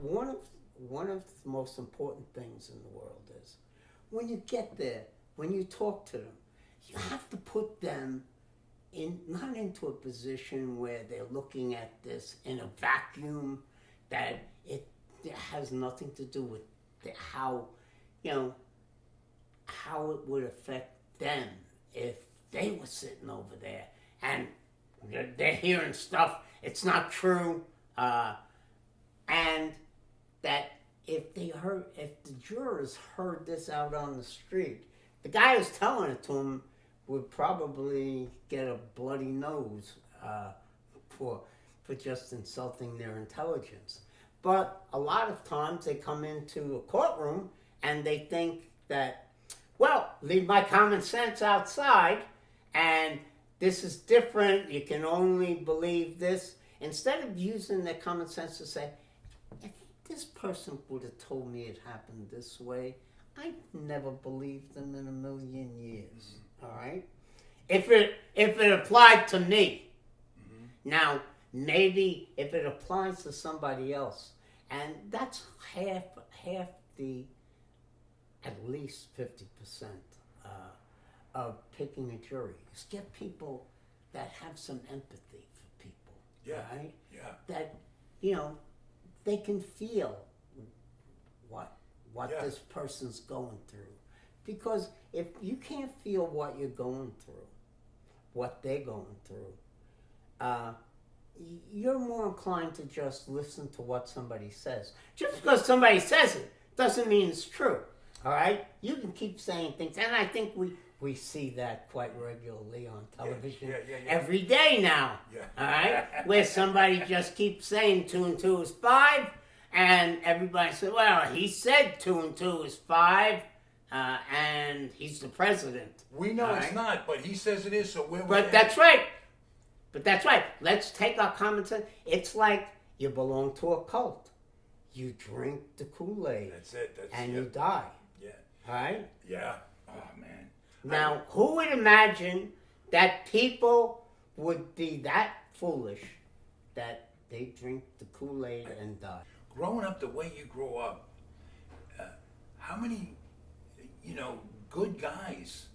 One of the most important things in the world is when you get there, when you talk to them, you have to put them not into a position where they're looking at this in a vacuum, that it has nothing to do with how it would affect them if they were sitting over there and they're hearing stuff, it's not true, and that if the jurors heard this out on the street, the guy who's telling it to them would probably get a bloody nose for just insulting their intelligence. But a lot of times they come into a courtroom and they think that, well, leave my common sense outside and this is different, you can only believe this. Instead of using their common sense to say, if this person would have told me it happened this way, I'd never believe them in a million years. All right? If it applied to me. Now, maybe if it applies to somebody else, and that's half the, at least 50% of picking a jury, is get people that have some empathy for people. Yeah. Right? Yeah. That, they can feel what this person's going through. Because if you can't feel what you're going through, what they're going through, you're more inclined to just listen to what somebody says. Just because somebody says it doesn't mean it's true. All right? You can keep saying things, and I think we see that quite regularly on television every day now. Yeah. All right? Where somebody just keeps saying 2 and 2 is 5, and everybody says, well, he said 2 and 2 is 5, and he's the president. We know it's not, but he says it is, so we're... But that's right. But that's right. Let's take our common sense. It's like you belong to a cult. You drink the Kool-Aid. That's it. And you die. Yeah. All right? Yeah. Oh, man. Now, who would imagine that people would be that foolish that they drink the Kool-Aid and die? Growing up the way you grow up, how many, good guys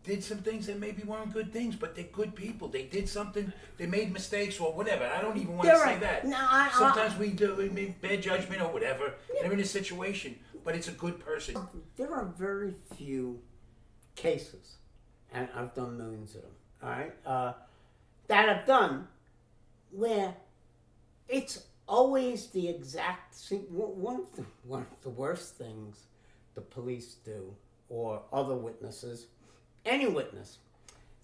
did some things that maybe weren't good things, but they're good people. They did something, they made mistakes or whatever. I don't even want to say that. No, Sometimes we make bad judgment or whatever. They're in a situation, but it's a good person. There are very few cases, and I've done millions of them, all right, that I've done where it's always the exact same. One of the worst things the police do, or other witnesses, any witness,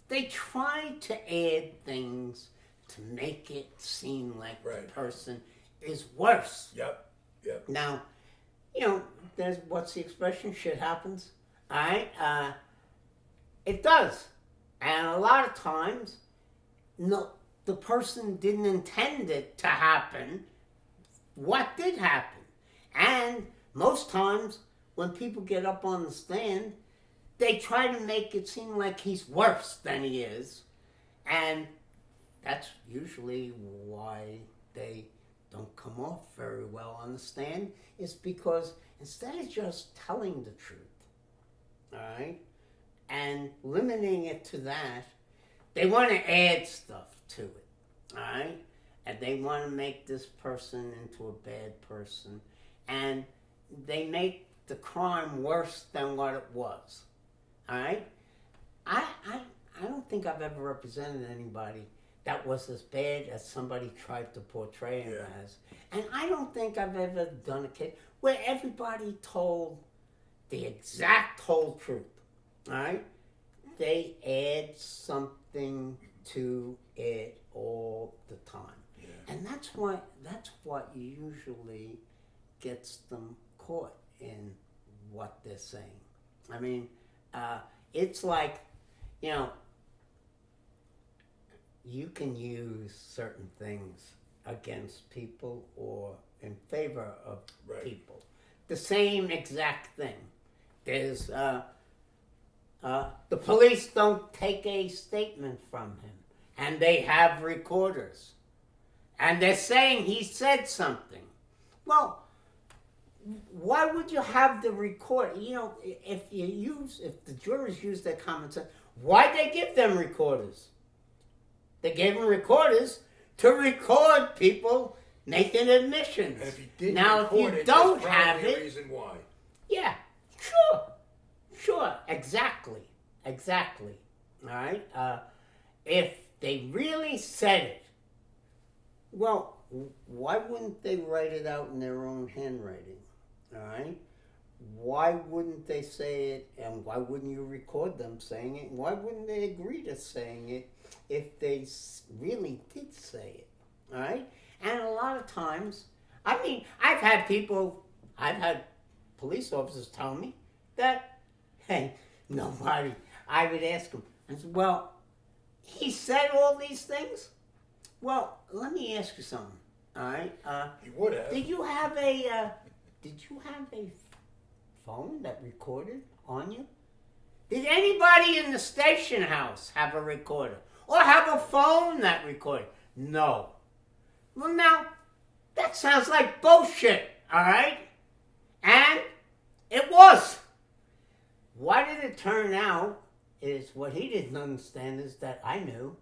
they try to add things to make it seem like the person is worse. Yep. Now, there's, what's the expression? Shit happens. All right? It does. And a lot of times, no, the person didn't intend it to happen. What did happen? And most times, when people get up on the stand, they try to make it seem like he's worse than he is. And that's usually why they don't come off very well on the stand, is because instead of just telling the truth, all right, and limiting it to that, they want to add stuff to it, all right? And they want to make this person into a bad person. And they make the crime worse than what it was, all right? I don't think I've ever represented anybody that was as bad as somebody tried to portray him as. And I don't think I've ever done a case where everybody told the exact whole truth, all right? They add something to it all the time. Yeah. And that's what usually gets them caught in what they're saying. I mean, it's like, you can use certain things against people or in favor of people. The same exact thing. There's, the police don't take a statement from him, and they have recorders. And they're saying he said something. Well, why would you have the record? If the jurors use their common sense, why'd they give them recorders? They gave them recorders to record people making admissions. And if you didn't if you don't have it, a reason why. Yeah, sure, exactly. All right. If they really said it, well, why wouldn't they write it out in their own handwriting? All right. Why wouldn't they say it, and why wouldn't you record them saying it? Why wouldn't they agree to saying it if they really did say it? All right? And a lot of times, I mean, I've had police officers tell me that, hey, nobody, I would ask them, I said, well, he said all these things? Well, let me ask you something, all right? He would have. Did you have a phone that recorded on you? Did anybody in the station house have a recorder? Or have a phone that recorded? No. Well, now, that sounds like bullshit, all right? And it was. Why did it turn out is what he didn't understand is that I knew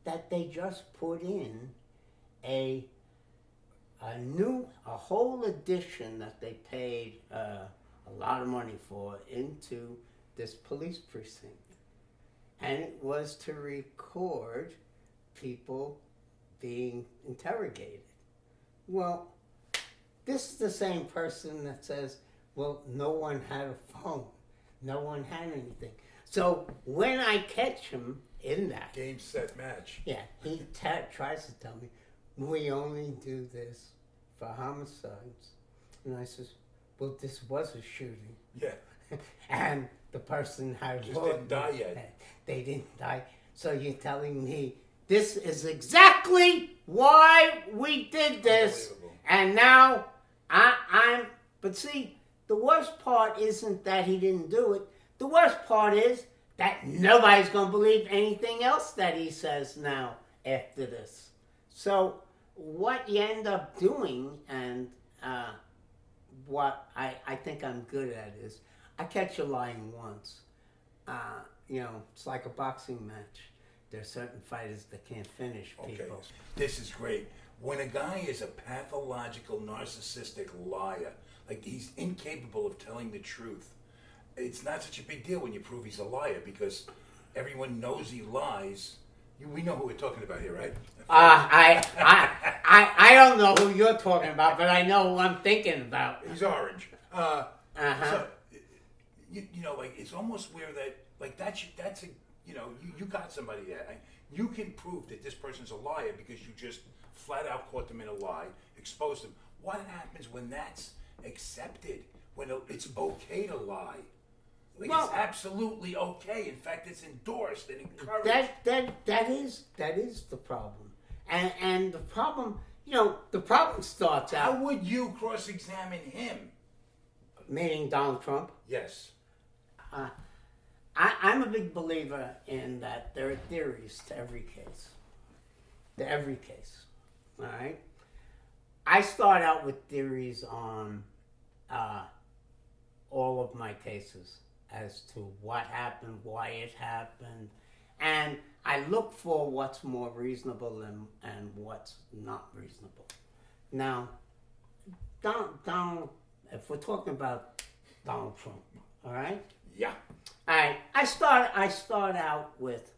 that they just put in a whole edition that they paid a lot of money for into this police precinct. And it was to record people being interrogated. Well, this is the same person that says, well, no one had a phone. No one had anything. So when I catch him in that... Game, set, match. Yeah, he tries to tell me, we only do this for homicides. And I says, well, this was a shooting. Yeah. And the person had... Just didn't die yet. They didn't die. So you're telling me this is exactly why we did this. And now I'm... But see, the worst part isn't that he didn't do it. The worst part is that nobody's going to believe anything else that he says now after this. So what you end up doing, and what I think I'm good at is, I catch you lying once. It's like a boxing match. There are certain fighters that can't finish people. Okay, this is great. When a guy is a pathological, narcissistic liar, like he's incapable of telling the truth, it's not such a big deal when you prove he's a liar because everyone knows he lies. We know who we're talking about here, right? I don't know who you're talking about, but I know who I'm thinking about. He's orange. So, like it's almost where that, like that's a, you got somebody there. You can prove that this person's a liar because you just flat out caught them in a lie, exposed them. What happens when that's accepted? When it's okay to lie? Like it's absolutely okay. In fact, it's endorsed and encouraged. That is the problem. And the problem, the problem starts out. How would you cross-examine him? Meaning Donald Trump? Yes. I'm a big believer in that there are theories to every case. To every case. All right? I start out with theories on all of my cases as to what happened, why it happened, and I look for what's more reasonable and what's not reasonable. Now, Donald, if we're talking about Donald Trump, all right? Yeah. All right. I start out with,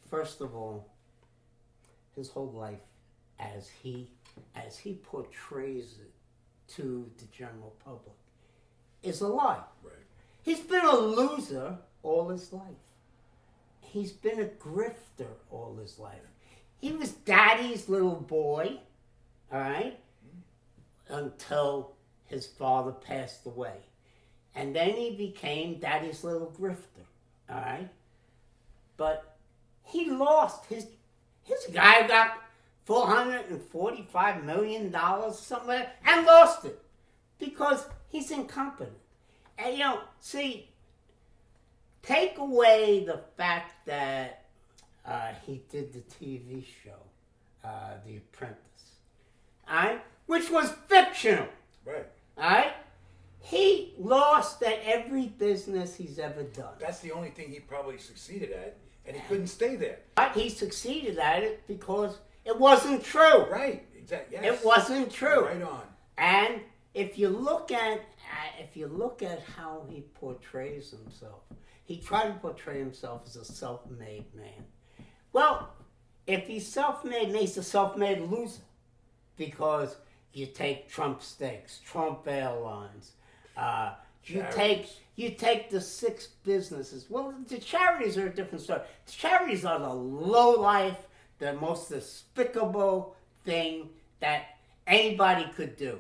first of all, his whole life as he portrays it to the general public is a lie. Right. He's been a loser all his life. He's been a grifter all his life. He was daddy's little boy, all right, until his father passed away. And then he became daddy's little grifter, all right? But he lost his guy got $445 million, something like that, and lost it because he's incompetent. And see, take away the fact that he did the TV show, The Apprentice, all right, which was fictional, Right. all right? He lost at every business he's ever done. That's the only thing he probably succeeded at, and he couldn't stay there. But he succeeded at it because it wasn't true. Right. Exactly. Yes. It wasn't true. Right on. And if you look at how he portrays himself, he tried to portray himself as a self-made man. Well, if he's self-made, he's a self-made loser because you take Trump Steaks, Trump Airlines. You take the 6 businesses. Well, the charities are a different story. The charities are the low life, the most despicable thing that anybody could do.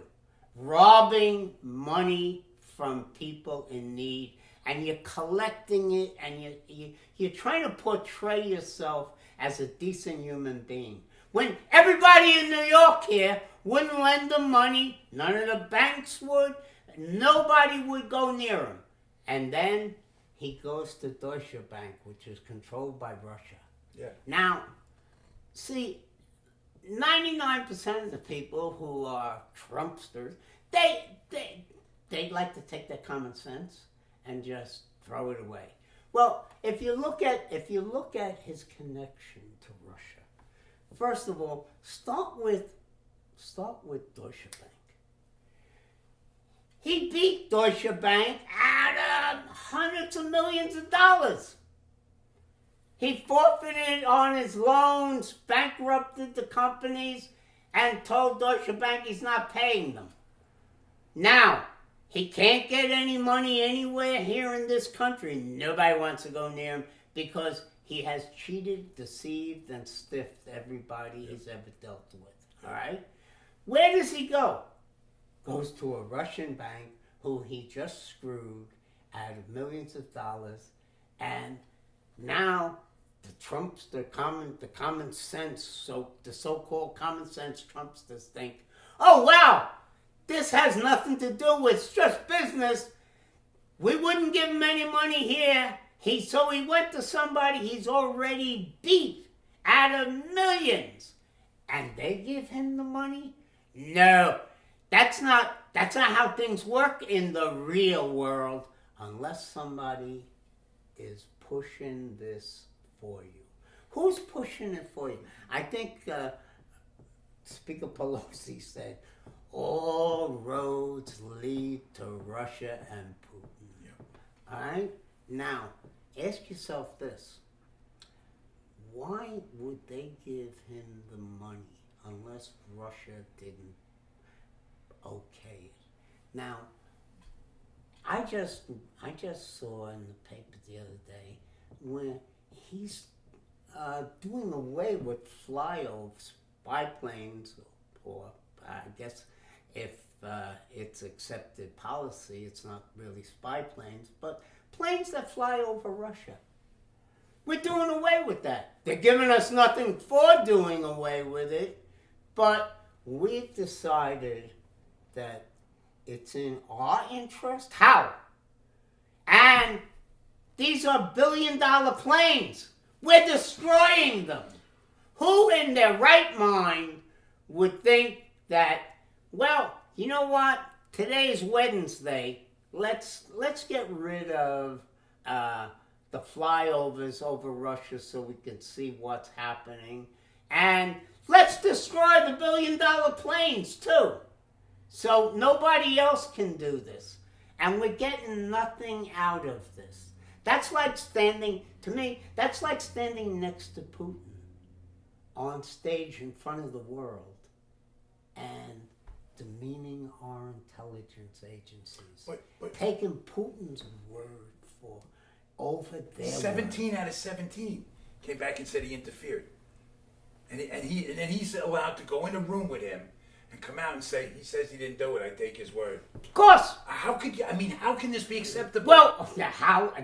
Robbing money from people in need, and you're collecting it, and you're trying to portray yourself as a decent human being. When everybody in New York here wouldn't lend them money, none of the banks would, nobody would go near him. And then he goes to Deutsche Bank, which is controlled by Russia. Yeah. Now, see, 99% of the people who are Trumpsters, they like to take their common sense and just throw it away. Well, if you look at his connection to Russia, first of all, start with Deutsche Bank. He beat Deutsche Bank out of hundreds of millions of dollars. He forfeited on his loans, bankrupted the companies, and told Deutsche Bank he's not paying them. Now, he can't get any money anywhere here in this country. Nobody wants to go near him because he has cheated, deceived, and stiffed everybody he's ever dealt with. All right? Where does he go? Goes to a Russian bank who he just screwed out of millions of dollars, and now the common sense, the so-called common sense Trumpsters think, oh wow, this has nothing to do with, it's just business. We wouldn't give him any money here. So he went to somebody he's already beat out of millions, and they give him the money? No, that's not how things work in the real world, unless somebody is pushing this for you. Who's pushing it for you? I think Speaker Pelosi said, all roads lead to Russia and Putin. Yep. All right? Now, ask yourself this. Why would they give him the money unless Russia didn't okay it? Now, I just saw in the paper the other day where he's doing away with flyovers, spy planes, or I guess if it's accepted policy, it's not really spy planes, but planes that fly over Russia. We're doing away with that. They're giving us nothing for doing away with it, but we've decided that it's in our interest. How? And these are billion-dollar planes. We're destroying them. Who in their right mind would think that, well, you know what? Today's Wednesday. Let's get rid of the flyovers over Russia so we can see what's happening. And let's destroy the billion-dollar planes, too. So nobody else can do this. And we're getting nothing out of this. That's like standing next to Putin on stage in front of the world and demeaning our intelligence agencies. But taking Putin's word for over their 17 word. out of 17 came back and said he interfered. And then he's allowed to go in a room with him and come out and say, he says he didn't do it, I take his word. Of course! How can this be acceptable? Well,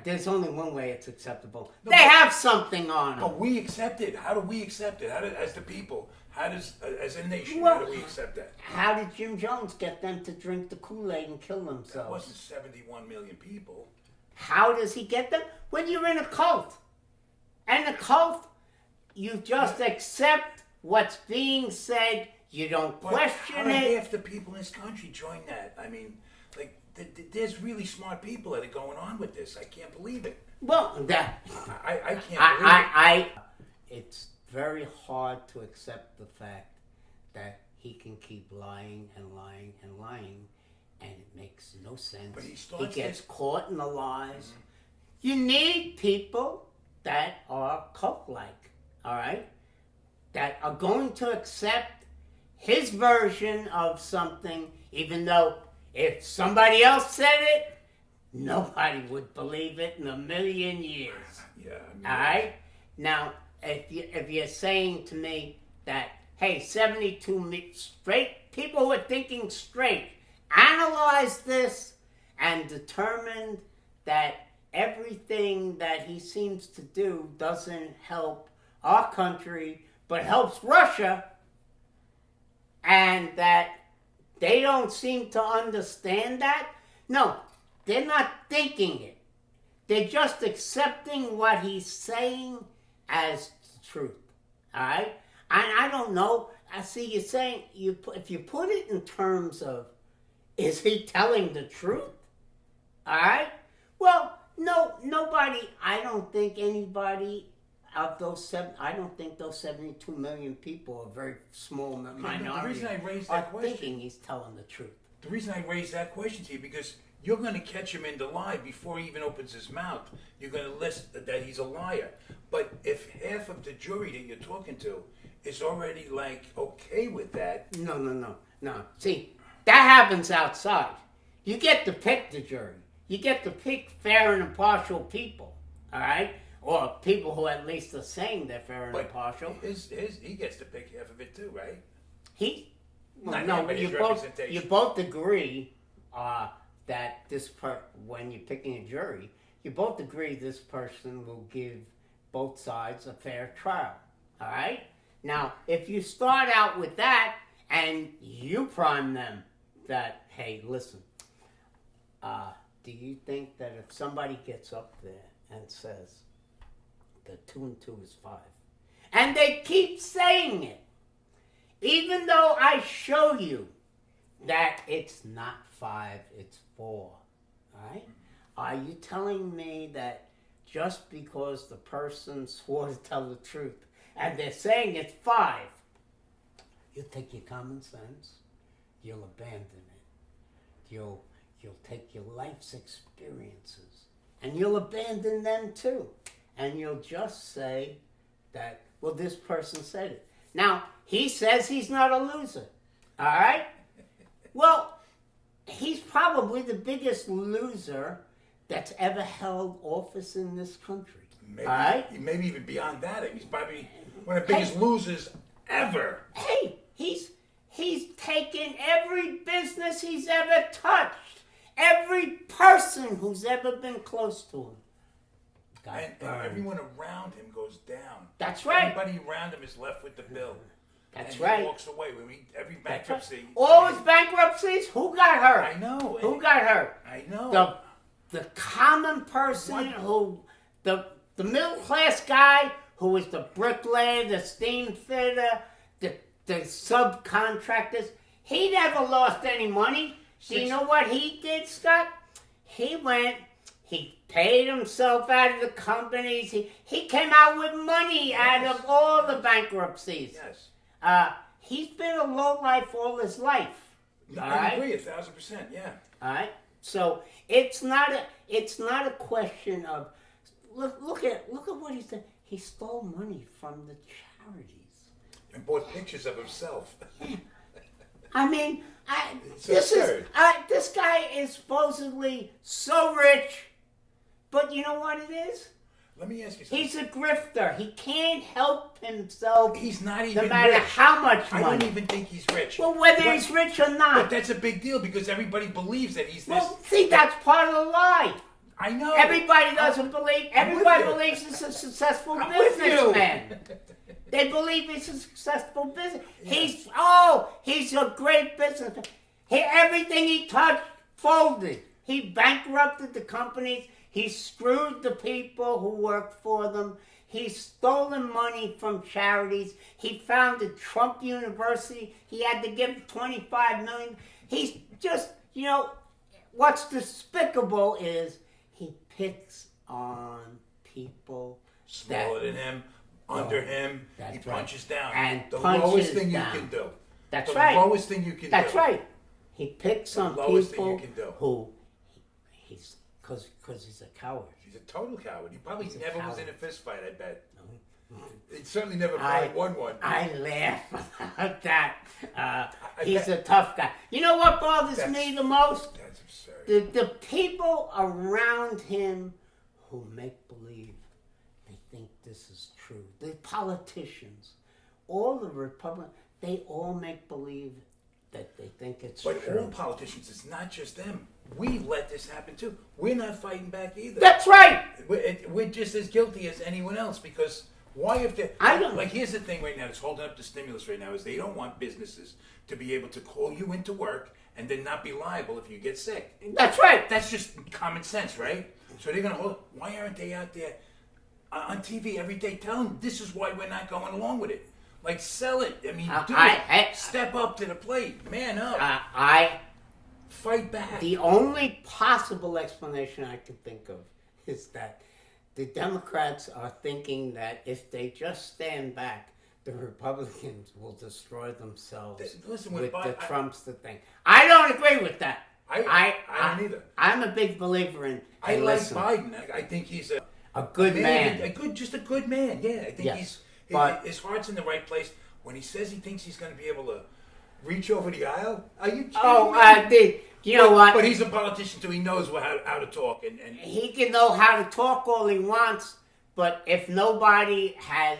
there's only one way it's acceptable. No, they have something on them. But we accept it. How do we accept it? As the people? As a nation, Well, how do we accept that? How did Jim Jones get them to drink the Kool-Aid and kill That themselves? wasn't 71 million people. How does he get them? When you're in a cult. And a cult, you just accept what's being said. You don't question how did it. half the people in this country join that? I mean, like, there's really smart people that are going on with this. I can't believe it. Well, I can't believe it. It's very hard to accept the fact that he can keep lying and lying and lying, and it makes no sense. But he gets caught in the lies. Mm-hmm. You need people that are cult-like, all right? That are going to accept his version of something, even though if somebody else said it, nobody would believe it in a million years. Yeah. All right? Now, if you're saying to me that hey, 72 straight people who are thinking straight analyzed this and determined that everything that he seems to do doesn't help our country, but helps Russia, and that they don't seem to understand that. No, they're not thinking it. They're just accepting what he's saying as the truth. All right? And I don't know. I see you're saying, if you put it in terms of, is he telling the truth? All right? Well, no, nobody, I don't think anybody of those I don't think those 72 million people, a very small minority, the reason I raised are that question, thinking he's telling the truth. The reason I raised that question to you, because you're going to catch him in the lie before he even opens his mouth. You're going to list that he's a liar. But if half of the jury that you're talking to is already like okay with that. No. See, that happens outside. You get to pick the jury. You get to pick fair and impartial people. All right? Or people who at least are saying they're fair and impartial. He gets to pick half of it too, right? You both agree that when you're picking a jury, you both agree this person will give both sides a fair trial. All right? Now, if you start out with that and you prime them that, hey, listen, do you think that if somebody gets up there and says that 2 and 2 is 5, and they keep saying it, even though I show you that it's not 5, it's 4, right? Are you telling me that just because the person swore to tell the truth and they're saying it's 5, you'll take your common sense, you'll abandon it, you'll take your life's experiences, and you'll abandon them too, and you'll just say that, well, this person said it. Now, he says he's not a loser, all right? Well, he's probably the biggest loser that's ever held office in this country, all right? Maybe even beyond that. He's probably one of the biggest losers ever. Hey, he's taken every business he's ever touched, every person who's ever been close to him. And everyone around him goes down. That's right. Everybody around him is left with the bill. That's right. He walks away. Every bankruptcy. Right. All his bankruptcies, who got hurt? I know. Who got hurt? I know. The common person the middle class guy who was the bricklayer, the steam fitter, the subcontractors, he never lost any money. Do you know what he did, Scott? He paid himself out of the companies. He came out with money out of all the bankruptcies. Yes. He's been a lowlife all his life. I agree 1,000%. Yeah. All right. So it's not a question of look at what he said. He stole money from the charities and bought pictures of himself. Yeah. I mean, this guy is supposedly so rich, but you know what it is? Let me ask you something. He's a grifter. He can't help himself. He's not even no matter rich. How much money. I don't even think he's rich. Well, whether he's rich or not. But that's a big deal because everybody believes that he's this. Well, see, that's part of the lie. I know. Everybody doesn't believe. Everybody believes he's a successful businessman. They believe he's a successful business. Yeah. He's a great businessman. Everything he touched folded. He bankrupted the companies. He screwed the people who worked for them. He's stolen money from charities. He founded Trump University. He had to give $25 million. He's just, what's despicable is he picks on people smaller than him, under him. He punches down. And the punches lowest thing down. you can do. That's the right. The lowest thing you can do. That's right. He picks on people who he's because he's a coward. He's a total coward. He probably never was in a fist fight, I bet. No. He certainly never probably won one. I laugh about that. He's a tough guy. You know what bothers me the most? That's absurd. The people around him who make believe they think this is true. The politicians, all the Republicans, they all make believe that they think it's But true. all politicians, it's not just them. We let this happen too. We're not fighting back either. That's right. We're just as guilty as anyone else because why if they... I don't... Like, here's the thing right now that's holding up the stimulus right now is they don't want businesses to be able to call you into work and then not be liable if you get sick. That's right. That's just common sense, right? So they're going to hold... Why aren't they out there on TV every day telling them this is why we're not going along with it? Like, sell it. I mean, do it. Step up to the plate. Man up. Fight back. The only possible explanation I can think of is that the Democrats are thinking that if they just stand back, the Republicans will destroy themselves Listen, with Biden, the Trump's the thing. I don't agree with that. I don't either. I'm a big believer in. I like Biden. I think he's a good man. Just a good man. Yeah, I think his heart's in the right place. When he says he thinks he's going to be able to reach over the aisle, are you kidding me? You know what? But he's a politician, so he knows how to talk, and he can know how to talk all he wants. But if nobody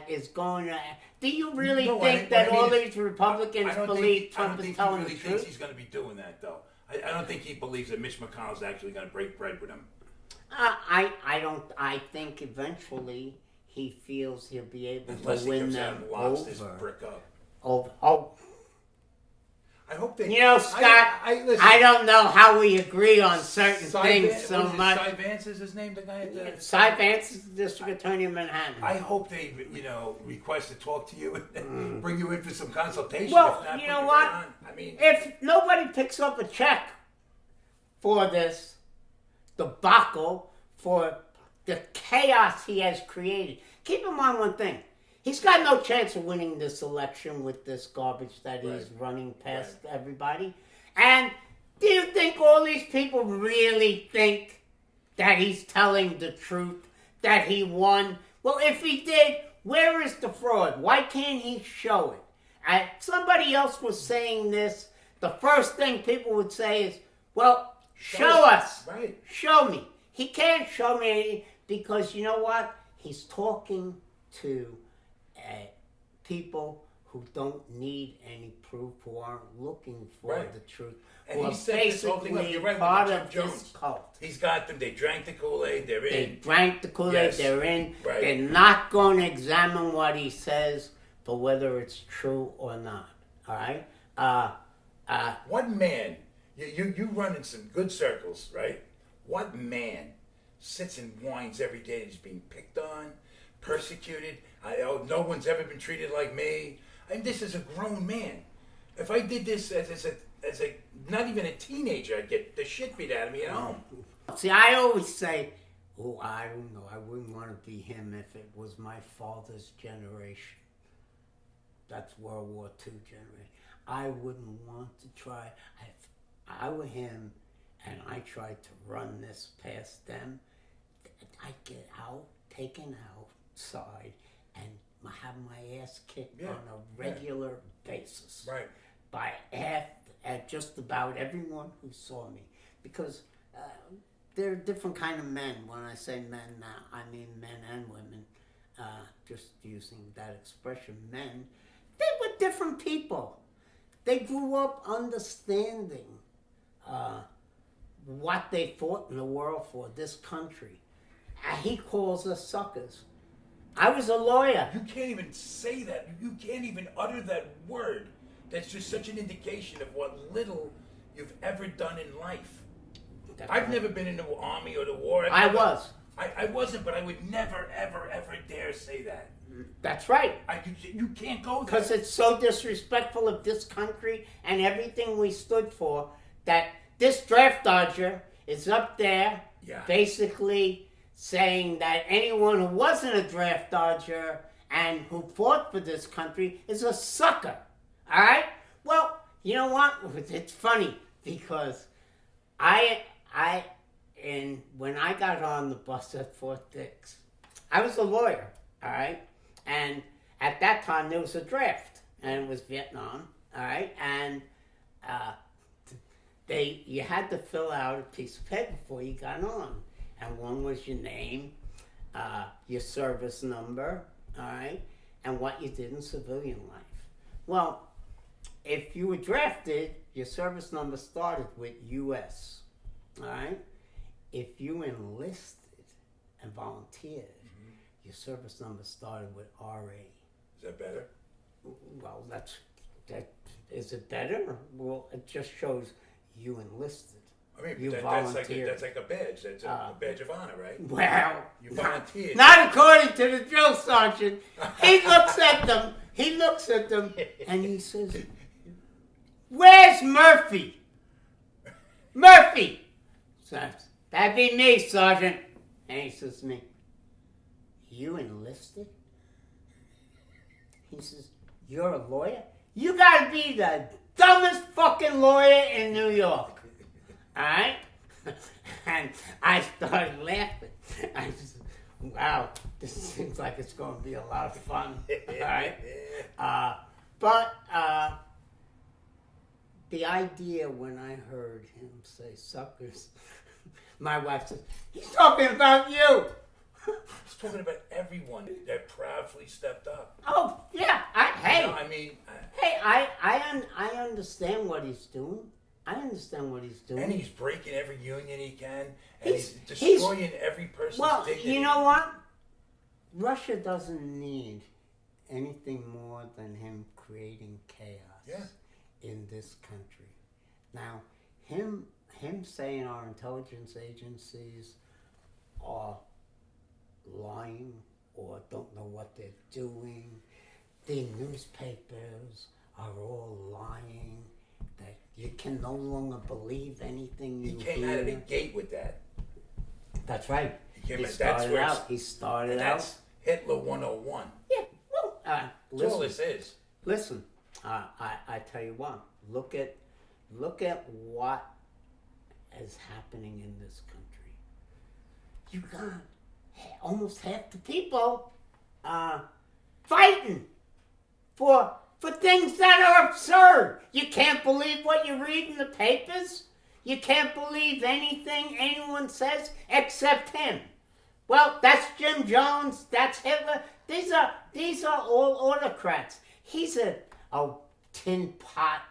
is going to, do you really think that all these Republicans believe Trump is telling the truth? I don't think he really thinks he's going to be doing that, though. I don't think he believes that Mitch McConnell's actually going to break bread with him. I don't. I think eventually he feels he'll be able to win them over. This brick up. Oh. I hope they. You know, Scott, I don't know how we agree on certain things so much. Cy Vance is his name, the guy at the... Cy Vance is the district attorney of Manhattan. I hope they, request to talk to you and bring you in for some consultation. Well, if not, you know what? I mean, if nobody picks up a check for this debacle, for the chaos he has created, keep in mind one thing. He's got no chance of winning this election with this garbage that he's running past everybody. And do you think all these people really think that he's telling the truth, that he won? Well, if he did, where is the fraud? Why can't he show it? Somebody else was saying this. The first thing people would say is, well, show us. Right. Show me. He can't show me anything because you know what? He's talking to people who don't need any proof, who aren't looking for the truth. And he set this whole thing up. You're right, part with of Jim this Jones. cult. He's got them. They drank the Kool-Aid. They're in. They drank the Kool-Aid. Yes. They're in. Right. They're not going to examine what he says for whether it's true or not. All right? What man? You run in some good circles, right? What man sits and whines every day? He's being picked on, persecuted. No one's ever been treated like me. I mean, this is a grown man. If I did this as a not even a teenager, I'd get the shit beat out of me at home. See, I always say, I don't know. I wouldn't want to be him if it was my father's generation. That's World War II generation. I wouldn't want to try. If I were him and I tried to run this past them, I'd get out, taken outside, and have my ass kicked on a regular basis. Right. By just about everyone who saw me. Because there are different kind of men. When I say men now, I mean men and women. Just using that expression, men. They were different people. They grew up understanding what they fought in the world for, this country. He calls us suckers. I was a lawyer. You can't even say that. You can't even utter that word. That's just such an indication of what little you've ever done in life. I've never been in the army or the war. I was. I wasn't, but I would never, ever, ever dare say that. That's right. You can't go there. Because it's so disrespectful of this country and everything we stood for that this draft dodger is up there basically saying that anyone who wasn't a draft dodger and who fought for this country is a sucker. All right? Well, you know what? It's funny because when I got on the bus at Fort Dix, I was a lawyer, all right? And at that time, there was a draft, and it was Vietnam, all right? And you had to fill out a piece of paper before you got on. And one was your name, your service number, all right? And what you did in civilian life. Well, if you were drafted, your service number started with U.S. All right. If you enlisted and volunteered, your service number started with R.A. Is that better? Well, that is it better? Well, it just shows you enlisted. I mean, You that's volunteered. like a badge. That's a badge of honor, right? Well, You volunteered. not according to the drill sergeant. He looks at them. And he says, "Where's Murphy? Murphy!" Says, "That'd be me, Sergeant." And he says to me, "You enlisted?" He says, "You're a lawyer? You gotta be the dumbest fucking lawyer in New York." Alright? And I started laughing. I said, "Wow, this seems like it's going to be a lot of fun." Alright? But the idea when I heard him say suckers, my wife said, "He's talking about you." He's talking about everyone that proudly stepped up. Oh, yeah. Hey. You know, I mean, Hey, I understand what he's doing. and he's breaking every union he can, and he's He's- destroying every person's Well, dignity. you know what? Russia doesn't need anything more than him creating chaos in this country. Now, him saying our intelligence agencies are lying or don't know what they're doing. The newspapers are all lying. That you can no longer believe anything you He came hear. out of the gate with that. That's right. He He started out. And that's Hitler 101. Yeah. Well, That's all this is. listen. I tell you what. Look at what is happening in this country. You got almost half the people fighting for things that are absurd. You can't believe what you read in the papers. You can't believe anything anyone says except him. Well, that's Jim Jones. That's Hitler. These are all autocrats. He's a tin pot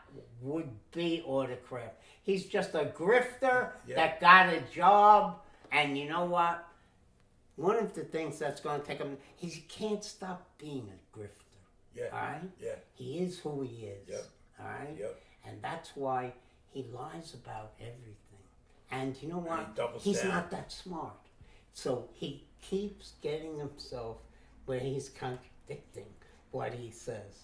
would-be autocrat. He's just a grifter that got a job. And you know what? One of the things that's going to take him, he can't stop being a grifter. Yeah. All right? Yeah. He is who he is. Yep. All right? Yep. And that's why he lies about everything. And you know what? And he doubles He's down. not that smart. So he keeps getting himself where he's contradicting what he says.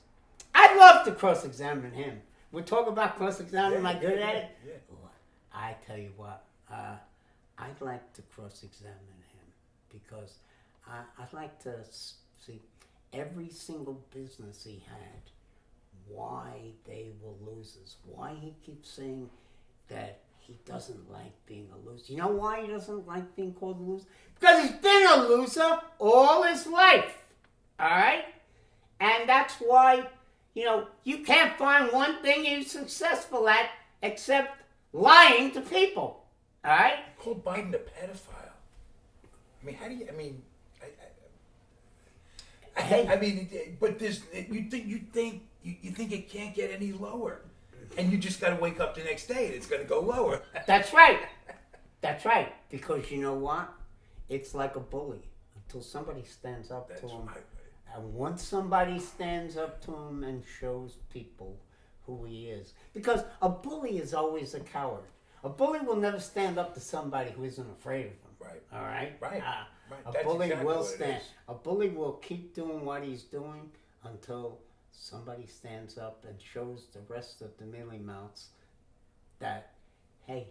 I'd love to cross-examine him. We're talking about cross-examining. Am I good at it? Yeah. Oh, I tell you what, I'd like to cross-examine him because I'd like to see every single business he had, why they were losers, why he keeps saying that he doesn't like being a loser. You know why he doesn't like being called a loser? Because he's been a loser all his life, all right? And that's why, you can't find one thing he's successful at except lying to people, all right? Call Biden a pedophile. I mean, how do you? I mean, I mean, but this you think it can't get any lower, and you just got to wake up the next day and it's going to go lower. That's right. That's right. Because you know what? It's like a bully until somebody stands up to him. Right. And once somebody stands up to him and shows people who he is, because a bully is always a coward. A bully will never stand up to somebody who isn't afraid of him. Right. All right. Right. A That's bully exactly will what it stand. is. A bully will keep doing what he's doing until somebody stands up and shows the rest of the mealy mouths that, hey,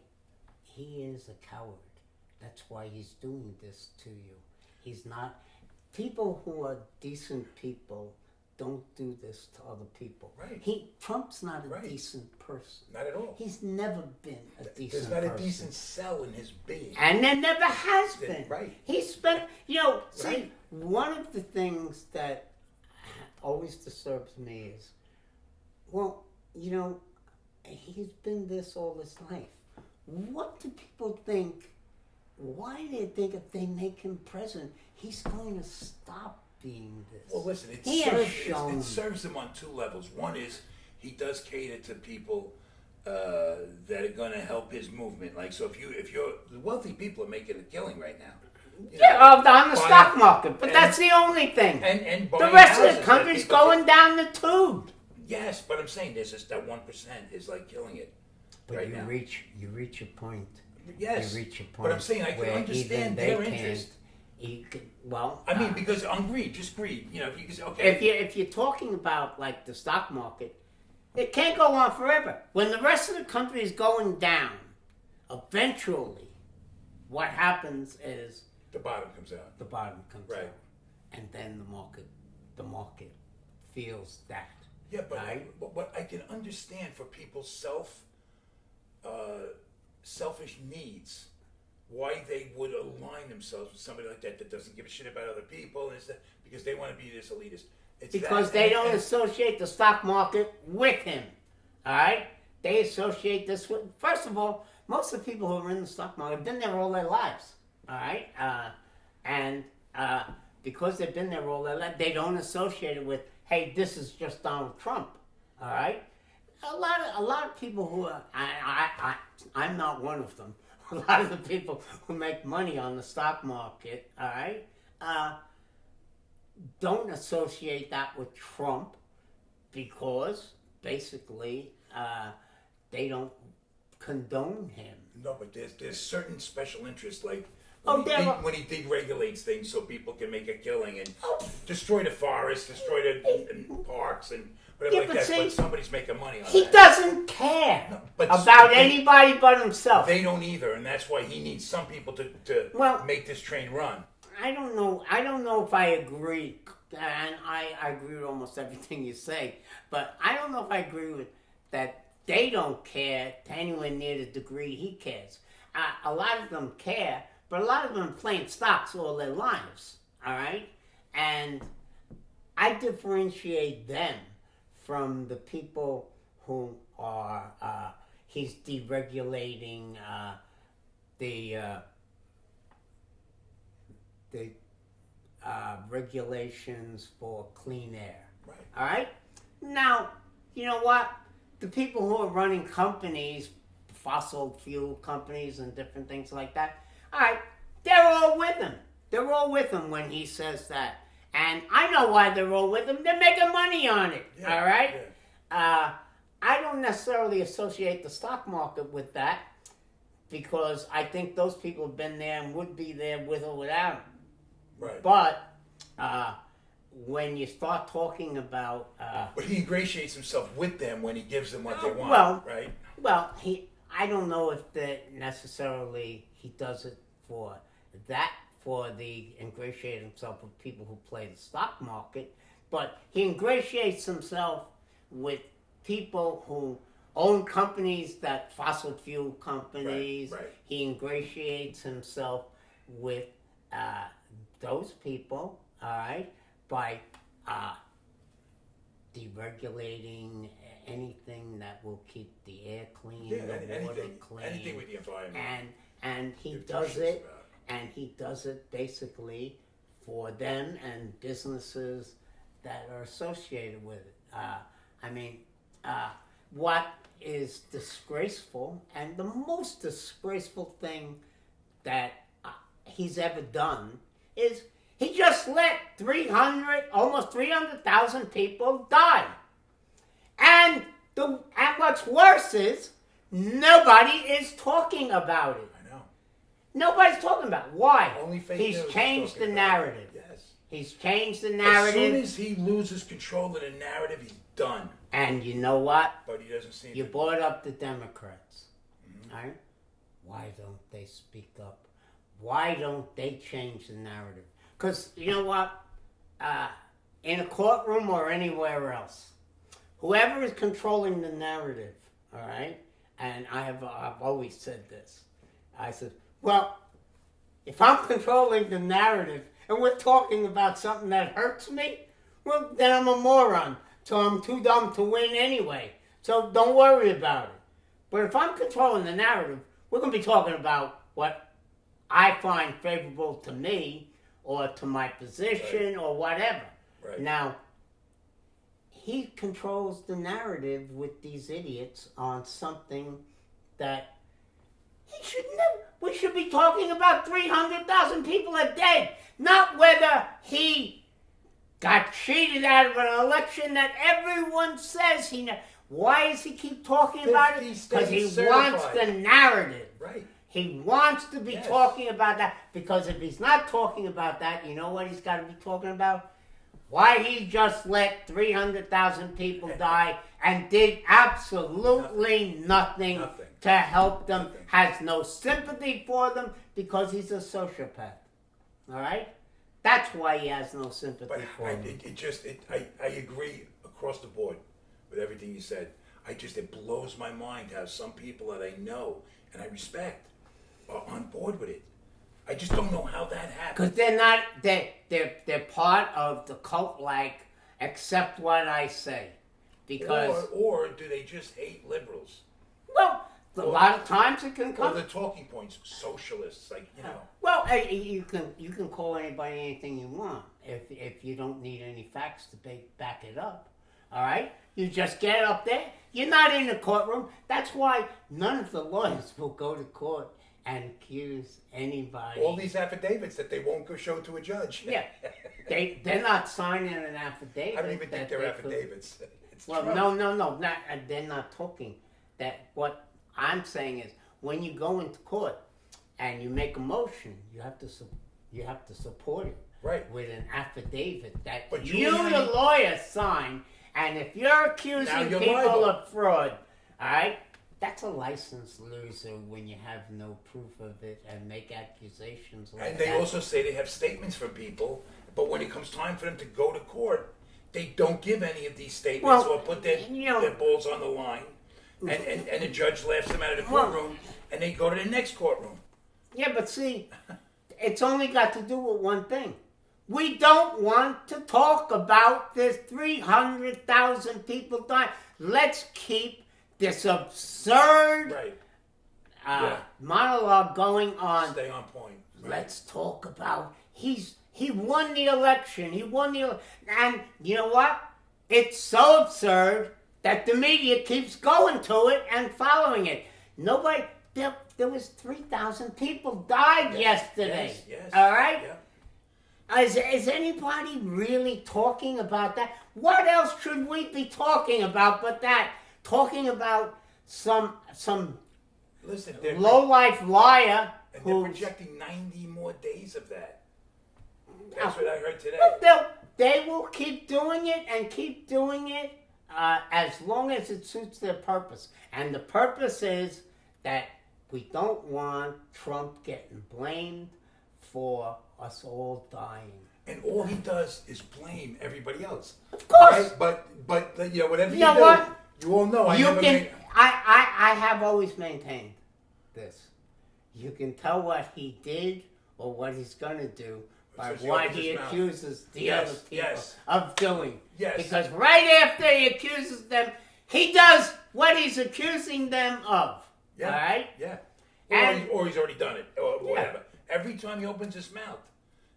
he is a coward. That's why he's doing this to you. He's not. People who are decent people don't do this to other people. Right. Trump's not a Right. decent person. Not at all. He's never been a decent There's person. not a decent cell in his being. And there never has been. Right. He spent, see, one of the things that always disturbs me is, well, he's been this all his life. What do people think? Why do they think if they make him president, he's going to stop being this? Well, listen, He has shown. it serves him on two levels. One is he does cater to people that are going to help his movement. Like, so if you're the wealthy people are making a killing right now. On the stock market, but that's the only thing. And the rest of the country's going down the tube. Yes, but I'm saying there's just that 1% is like killing it. But right you now. reach a point. Yes, you reach a point. But I'm saying I can understand their interest. I mean, because on greed, just greed. If you can, okay. If you're talking about like the stock market, it can't go on forever. When the rest of the country is going down, eventually, what happens is the bottom comes out. The bottom comes right. out, and then the market feels that. Yeah, but right? But I can understand for people's selfish needs, why they would align themselves with somebody like that doesn't give a shit about other people, and because they want to be this elitist. It's because they don't associate the stock market with him. All right, they associate this with. First of all, most of the people who are in the stock market have been there all their lives. All right, and because they've been there all their lives, they don't associate it with, hey, this is just Donald Trump. All right, a lot of people who are, I'm not one of them. A lot of the people who make money on the stock market, all right, don't associate that with Trump because basically they don't condone him. No, but there's certain special interests, like when he deregulates things so people can make a killing and destroy the forest, destroy the parks and whatever like that. But somebody's making money on that. He doesn't care about anybody but himself. They don't either, and that's why he needs some people to make this train run. I don't know if I agree, and I agree with almost everything you say, but I don't know if I agree with that they don't care to anywhere near the degree he cares. A lot of them care, but a lot of them are playing stocks all their lives, all right? And I differentiate them from the people who are, he's deregulating the regulations for clean air. Right. All right? Now, you know what? The people who are running companies, fossil fuel companies and different things like that, all right, they're all with him. They're all with him when he says that. And I know why they're all with him. They're making money on it, all right? Yeah. I don't necessarily associate the stock market with that because I think those people have been there and would be there with or without him. Right. But when you start talking about... but he ingratiates himself with them when he gives them what they want, right? Well, I don't know if necessarily he does it for the ingratiate himself with people who play the stock market, but he ingratiates himself with people who own companies, that fossil fuel companies. Right. He ingratiates himself with those people, all right, by deregulating anything that will keep the air clean, the water clean, anything with the environment. And he does it, and he does it basically for them and businesses that are associated with it. What is disgraceful, and the most disgraceful thing that he's ever done is he just let almost 300,000 people die. And what's worse is nobody is talking about it. I know. Nobody's talking about it. Why? Only fake He's news changed the narrative. Yes. He's changed the narrative. As soon as he loses control of the narrative, he's done. And you know what? But he doesn't seem You brought up the Democrats. Mm-hmm. Right? Why don't they speak up? Why don't they change the narrative? Because you know what? In a courtroom or anywhere else, whoever is controlling the narrative, all right? And I've always said this. I said, well, if I'm controlling the narrative and we're talking about something that hurts me, well, then I'm a moron. So I'm too dumb to win anyway. So don't worry about it. But if I'm controlling the narrative, we're going to be talking about what I find favorable to me or to my position or whatever. Right. Now, he controls the narrative with these idiots on something that he should never. We should be talking about 300,000 people are dead, not whether he got cheated out of an election that everyone says he. Why does he keep talking about it? Because he wants the narrative. Right. He wants to be talking about that, because if he's not talking about that, you know what he's got to be talking about? Why he just let 300,000 people die and did absolutely nothing to help them, has no sympathy for them, because he's a sociopath. All right? That's why he has no sympathy for them. I agree across the board with everything you said. It blows my mind how some people that I know and I respect are on board with it. I just don't know how that happened. Because they're not, they're part of the cult, like, accept what I say. Because... Or do they just hate liberals? Well, a lot of times it can come... Or the talking points, socialists, like, you know. Well, you can call anybody anything you want if you don't need any facts to back it up. All right? You just get up there. You're not in the courtroom. That's why none of the lawyers will go to court and accuse anybody. All these affidavits that they won't go show to a judge. Yeah. They're not signing an affidavit. I don't even think they're affidavits. No. They're not talking. That what I'm saying is, when you go into court and you make a motion, you have to support it with an affidavit that you, the lawyer, sign. And if you're accusing people of fraud, all right, that's a license loser when you have no proof of it and make accusations like that. And they also say they have statements from people, but when it comes time for them to go to court, they don't give any of these statements or put their balls on the line. And the judge laughs them out of the courtroom, and they go to the next courtroom. Yeah, but see, it's only got to do with one thing. We don't want to talk about this 300,000 people dying. Let's keep this absurd monologue going on. Stay on point. Right. Let's talk about he won the election. And you know what? It's so absurd that the media keeps going to it and following it. Nobody. There was 3,000 people died yesterday. Yes. All right. Yeah. Is anybody really talking about that? What else should we be talking about but that? Talking about some low-life liar and they're projecting 90 more days of that. That's what I heard today. They will keep doing it and keep doing it as long as it suits their purpose. And the purpose is that we don't want Trump getting blamed for us all dying. And all he does is blame everybody else. Of course. Right? But whatever you know do, what? you all know. I have always maintained this. You can tell what he did or what he's going to do by what he accuses the other people of doing. Yes. Because right after he accuses them, he does what he's accusing them of. Yeah. All right? Yeah. Or he's already done it, or whatever. Every time he opens his mouth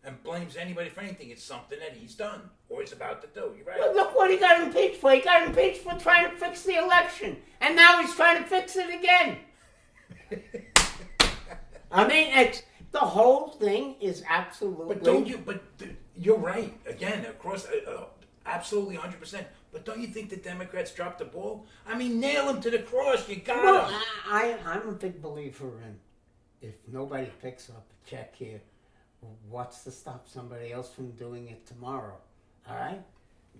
and blames anybody for anything, it's something that he's done or he's about to do. You're right. Well, look what he got impeached for. He got impeached for trying to fix the election. And now he's trying to fix it again. I mean, the whole thing is absolutely... But you're right. Again, across, absolutely 100%. But don't you think the Democrats dropped the ball? I mean, nail him to the cross. You got him. I'm a big believer in, if nobody picks up a check here, what's to stop somebody else from doing it tomorrow? All right?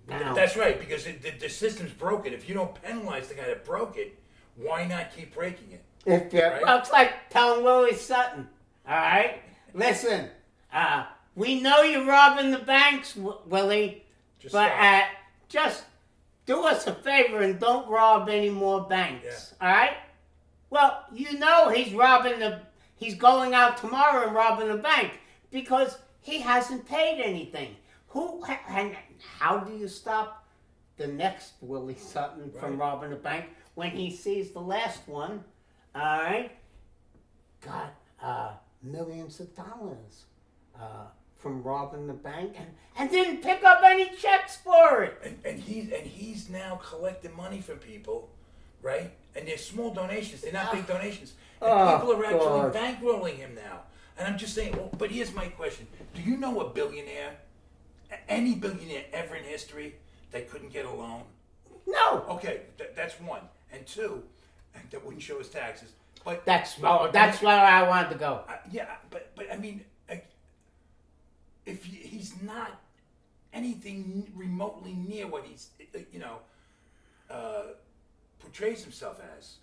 Now, that's right, because the system's broken. If you don't penalize the guy that broke it, why not keep breaking it? Right? Well, it's like telling Willie Sutton, all right? Listen, we know you're robbing the banks, Willie, but just do us a favor and don't rob any more banks, all right? Well, you know he's going out tomorrow and robbing a bank because he hasn't paid anything. And how do you stop the next Willie Sutton from robbing a bank when he sees the last one, all right, got millions of dollars from robbing the bank and didn't pick up any checks for it. And he's now collecting money from people, right? And they're small donations. They're not big donations. And people are actually bankrolling him now. And I'm just saying, well, but here's my question. Do you know a billionaire, any billionaire ever in history that couldn't get a loan? No. Okay, that's one. And two, that wouldn't show his taxes. But That's where I wanted to go. yeah, but I mean, if he's not anything remotely near what he's, portrays himself as,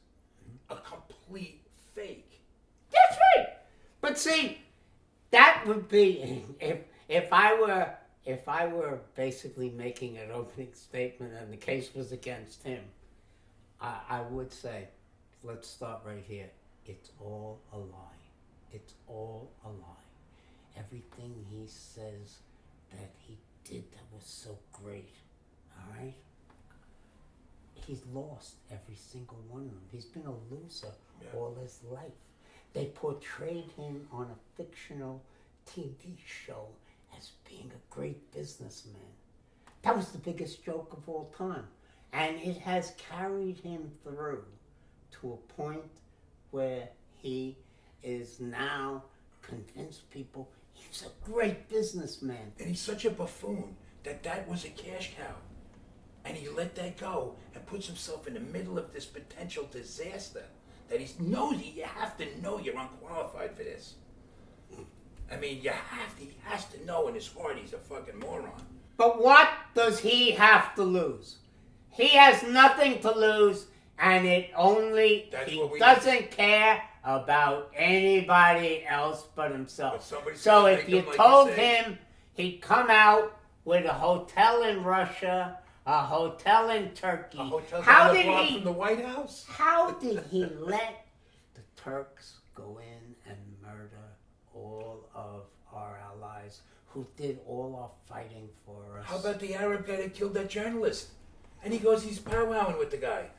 a complete fake. That's right. But see, that would be if I were basically making an opening statement and the case was against him, I would say, let's start right here. It's all a lie. It's all a lie. Everything he says that he did that was so great, all right? He's lost every single one of them. He's been a loser all his life. They portrayed him on a fictional TV show as being a great businessman. That was the biggest joke of all time. And it has carried him through to a point where he is now convinced people he's a great businessman. And he's such a buffoon that was a cash cow. And he let that go and puts himself in the middle of this potential disaster that he knows you have to know you're unqualified for this. I mean, he has to know in his heart he's a fucking moron. But what does he have to lose? He has nothing to lose, and he doesn't care about anybody else but himself. So if you told him he'd come out with a hotel in Russia, a hotel in Turkey, how did he from the White House? How did he let the Turks go in and murder all of our allies who did all our fighting for us? How about the Arab guy that killed that journalist? And he goes, he's powwowing with the guy.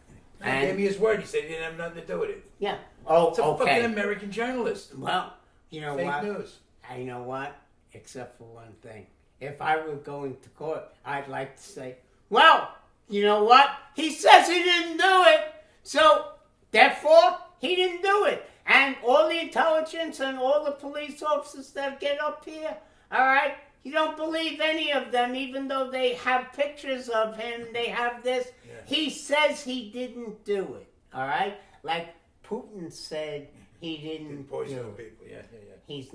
And he gave me his word. He said he didn't have nothing to do with it. Yeah. Oh, it's a fucking American journalist. Well, you know what? Fake news. I know what? Except for one thing. If I were going to court, I'd like to say, well, you know what? He says he didn't do it. So, therefore, he didn't do it. And all the intelligence and all the police officers that get up here, all right, you don't believe any of them, even though they have pictures of him, they have this. Yeah. He says he didn't do it, all right? Like Putin said he didn't poison do it. People. Yeah. He's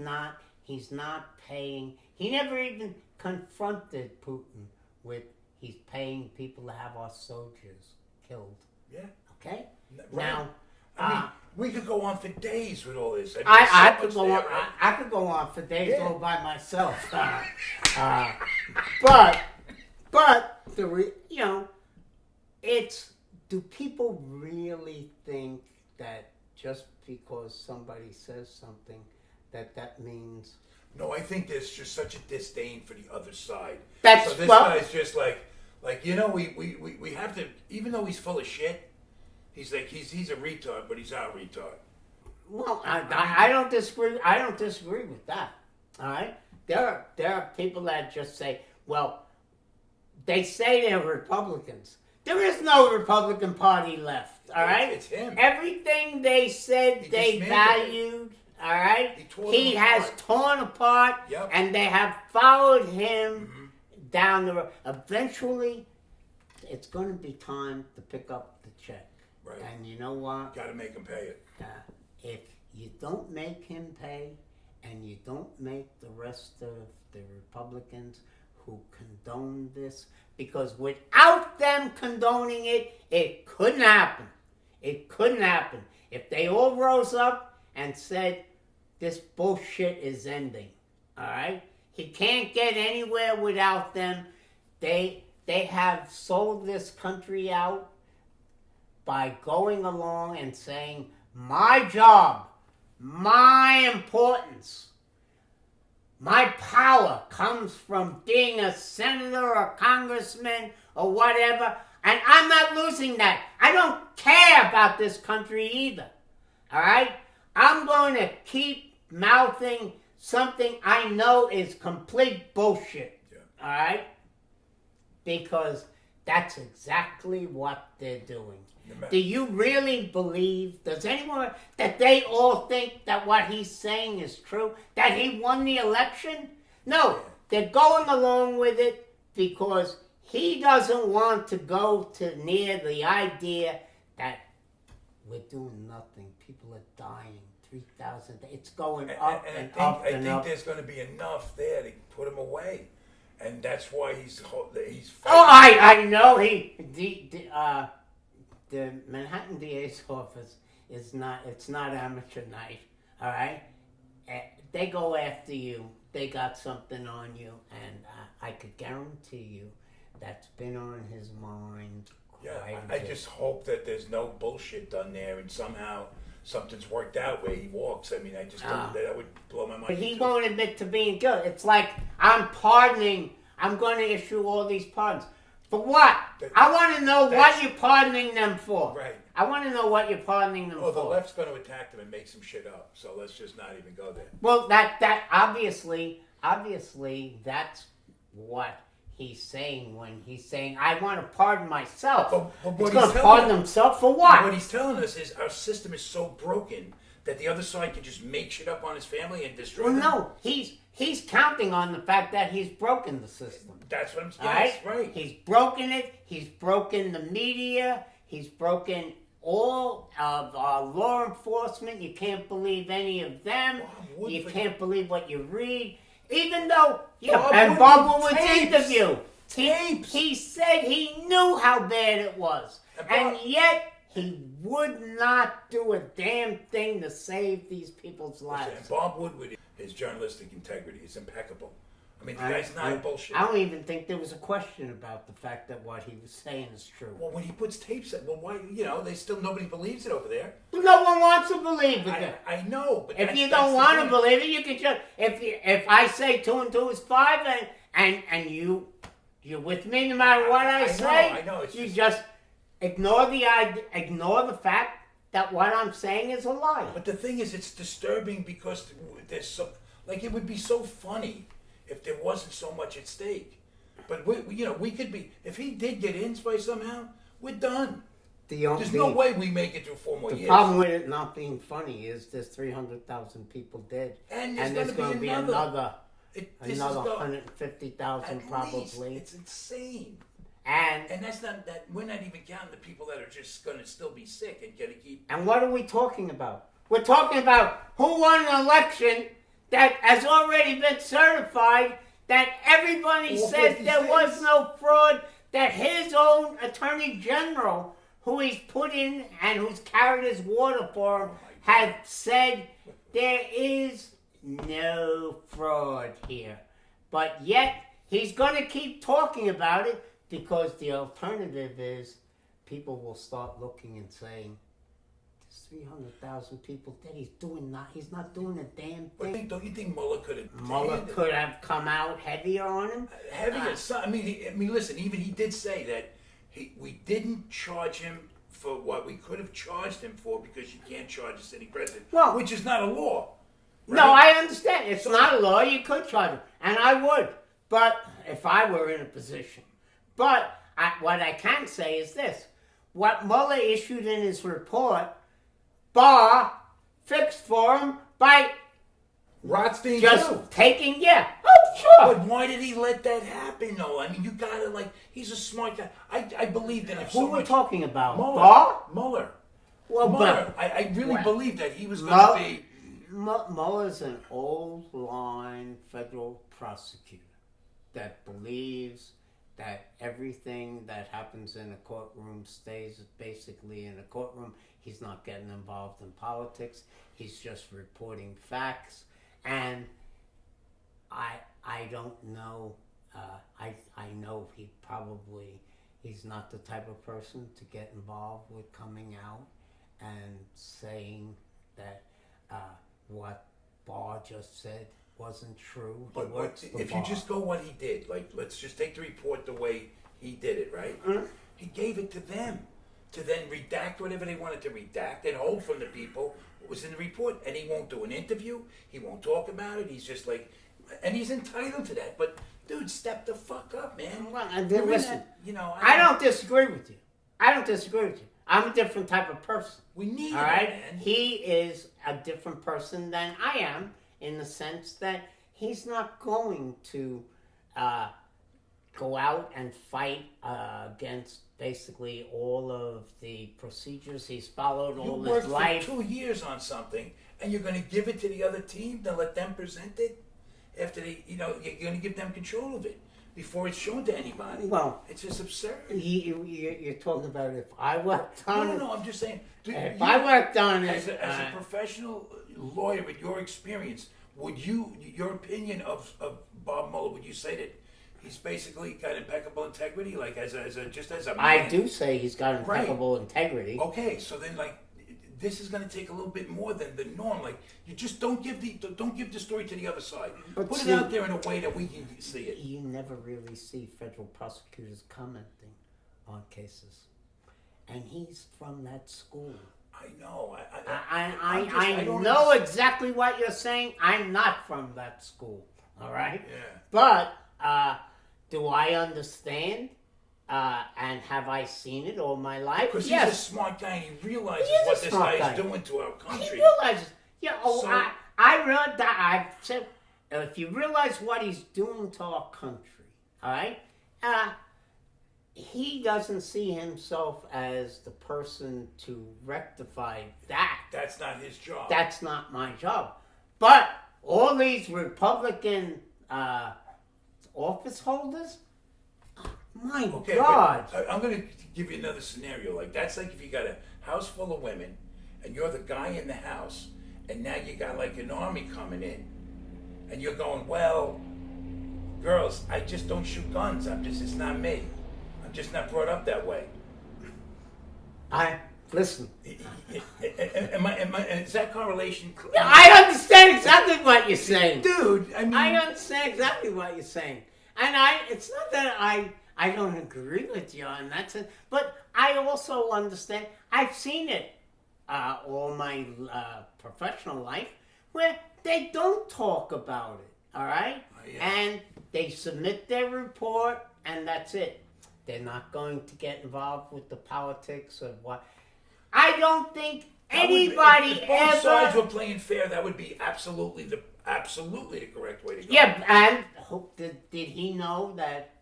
not paying. He never even confronted Putin with he's paying people to have our soldiers killed. Yeah. Okay? Right. Now, I mean, we could go on for days with all this. I could go on. Right? I could go on for days all by myself. But it's. Do people really think that just because somebody says something that means? No, I think there's just such a disdain for the other side. So this guy's just like we have to, even though he's full of shit. He's like he's a retard, but he's our retard. Well, I don't disagree. I don't disagree with that. All right, there are people that just say, well, they say they're Republicans. There is no Republican Party left. All right, it's him. Everything they said they valued. All right, he has torn apart, and they have followed him down the road. Eventually, it's going to be time to pick up the check. Right. And you know what? Got to make him pay it. If you don't make him pay, and you don't make the rest of the Republicans who condone this, because without them condoning it, it couldn't happen. It couldn't happen. If they all rose up and said, this bullshit is ending, all right? He can't get anywhere without them. They have sold this country out by going along and saying, my job, my importance, my power comes from being a senator or congressman or whatever, and I'm not losing that. I don't care about this country either, all right? I'm going to keep mouthing something I know is complete bullshit. Yeah. All right? Because that's exactly what they're doing. Do you really believe, does anyone, that they all think that what he's saying is true? That he won the election? No, they're going along with it because he doesn't want to go to near the idea that we're doing nothing. People are dying. 3,000. It's going up and up and up. I think there's going to be enough there to put him away. And that's why he's fighting. Oh, I know the Manhattan DA's office it's not amateur night, all right? They go after you. They got something on you, and I could guarantee you that's been on his mind. Yeah, I just hope that there's no bullshit done there, and somehow something's worked out where he walks. I mean, I just don't, that would blow my mind. But he won't admit to being guilty. It's like, I'm pardoning. I'm going to issue all these pardons. For what? I want to know what you're pardoning them for. Right. I want to know what you're pardoning them for. The left's going to attack them and make some shit up. So let's just not even go there. Well, that obviously that's what he's saying when he's saying, I want to pardon myself. But he's going to pardon himself for what? What he's telling us is our system is so broken that the other side can just make shit up on his family and destroy them. No, he's counting on the fact that he's broken the system. That's what I'm saying. Right. He's broken it. He's broken the media. He's broken all of our law enforcement. You can't believe any of them. You can't believe what you read. Even though, Bob Woodward's interview, he said he knew how bad it was. And yet, he would not do a damn thing to save these people's lives. And Bob Woodward, his journalistic integrity is impeccable. I mean, the guy's not bullshit. I don't even think there was a question about the fact that what he was saying is true. Well, when he puts tapes, why? Nobody believes it over there. No one wants to believe it. I know, but if you don't want to believe it, you can just if I say 2 and 2 is 5, and you're with me no matter what I say. I know. You just ignore the fact that what I'm saying is a lie. But the thing is, it's disturbing because there's it would be so funny if there wasn't so much at stake. But we could be, if he did get in by somehow, we're done. There's no way we make it through 4 more years. The problem with it not being funny is there's 300,000 people dead, and there's going to be another 150,000 probably. Least. It's insane. And that's not that. We're not even counting the people that are just going to still be sick and going to keep. And what are we talking about? We're talking about who won an election that has already been certified, that everybody says there was no fraud, that his own attorney general, who he's put in and who's carried his water for him, had said there is no fraud here. But yet, he's going to keep talking about it because the alternative is people will start looking and saying, 300,000 people dead. He's not doing a damn thing. Don't you think Mueller could have? Mueller could have come out heavier on him. Heavier. I mean, listen. Even he did say that we didn't charge him for what we could have charged him for because you can't charge a sitting president, which is not a law. Right? No, I understand. It's not a law. You could charge him, and I would. But if I were in a position, what I can say is this: what Mueller issued in his report. Barr fixed for him by Rothstein just taking, sure. But why did he let that happen, though? I mean, you gotta, he's a smart guy. I believed in him so much. Who are we talking about? Mueller. Barr? Mueller. Well, Mueller. I really believed that he was going to be... Mueller's an old-line federal prosecutor that believes that everything that happens in a courtroom stays basically in a courtroom. He's not getting involved in politics. He's just reporting facts. And I don't know. I know he's not the type of person to get involved with coming out and saying that what Barr just said wasn't true. But if you just go what he did, let's just take the report the way he did it, right? Mm-hmm. He gave it to them to then redact whatever they wanted to redact and hold from the people was in the report, and he won't do an interview. He won't talk about it. He's just like, and he's entitled to that. But dude, step the fuck up, man. Well, and then listen, that, you know, I don't disagree with you. I don't disagree with you. I'm a different type of person. We need all it, right? man. He is a different person than I am in the sense that he's not going to go out and fight against basically all of the procedures he's followed all his life. You worked for 2 years on something, and you're going to give it to the other team to let them present it after they, you know, you're going to give them control of it before it's shown to anybody. Well, it's just absurd. You're talking about if I worked on it. No, I'm just saying. If I worked on it, as a professional lawyer, with your experience, would your opinion of Bob Mueller, would you say that he's basically got impeccable integrity, like as a man? I do say he's got impeccable integrity. Okay, so then like this is going to take a little bit more than the norm. Like you just don't give the story to the other side. But put see, it out there in a way that we can see it. You never really see federal prosecutors commenting on cases, and he's from that school. I know. I know exactly what you're saying. I'm not from that school. All right. Yeah. But do I understand? And have I seen it all my life? Because yes. he's a smart guy and he realizes He is what a this smart guy is guy. doing to our country. He realizes. Yeah. Oh, So- I read that. I've said if you realize what he's doing to our country, all right. He doesn't see himself as the person to rectify that. That's not his job. That's not my job. But all these Republican office holders, my Okay, God. but I'm going to give you another scenario. Like that's like if you got a house full of women, and you're the guy in the house, and now you got like an army coming in, and you're going, well, girls, I just don't shoot guns. It's not me. I'm just not brought up that way. Listen. Is that correlation? Yeah, I understand exactly what you're saying. Dude, I mean, I understand exactly what you're saying. And it's not that I don't agree with you on that, but I also understand, I've seen it all my professional life, where they don't talk about it, all right? Oh, yeah. And they submit their report, and that's it. They're not going to get involved with the politics of what... I don't think anybody if both ever... sides were playing fair, that would be absolutely the correct way to go. Yeah, and did he know that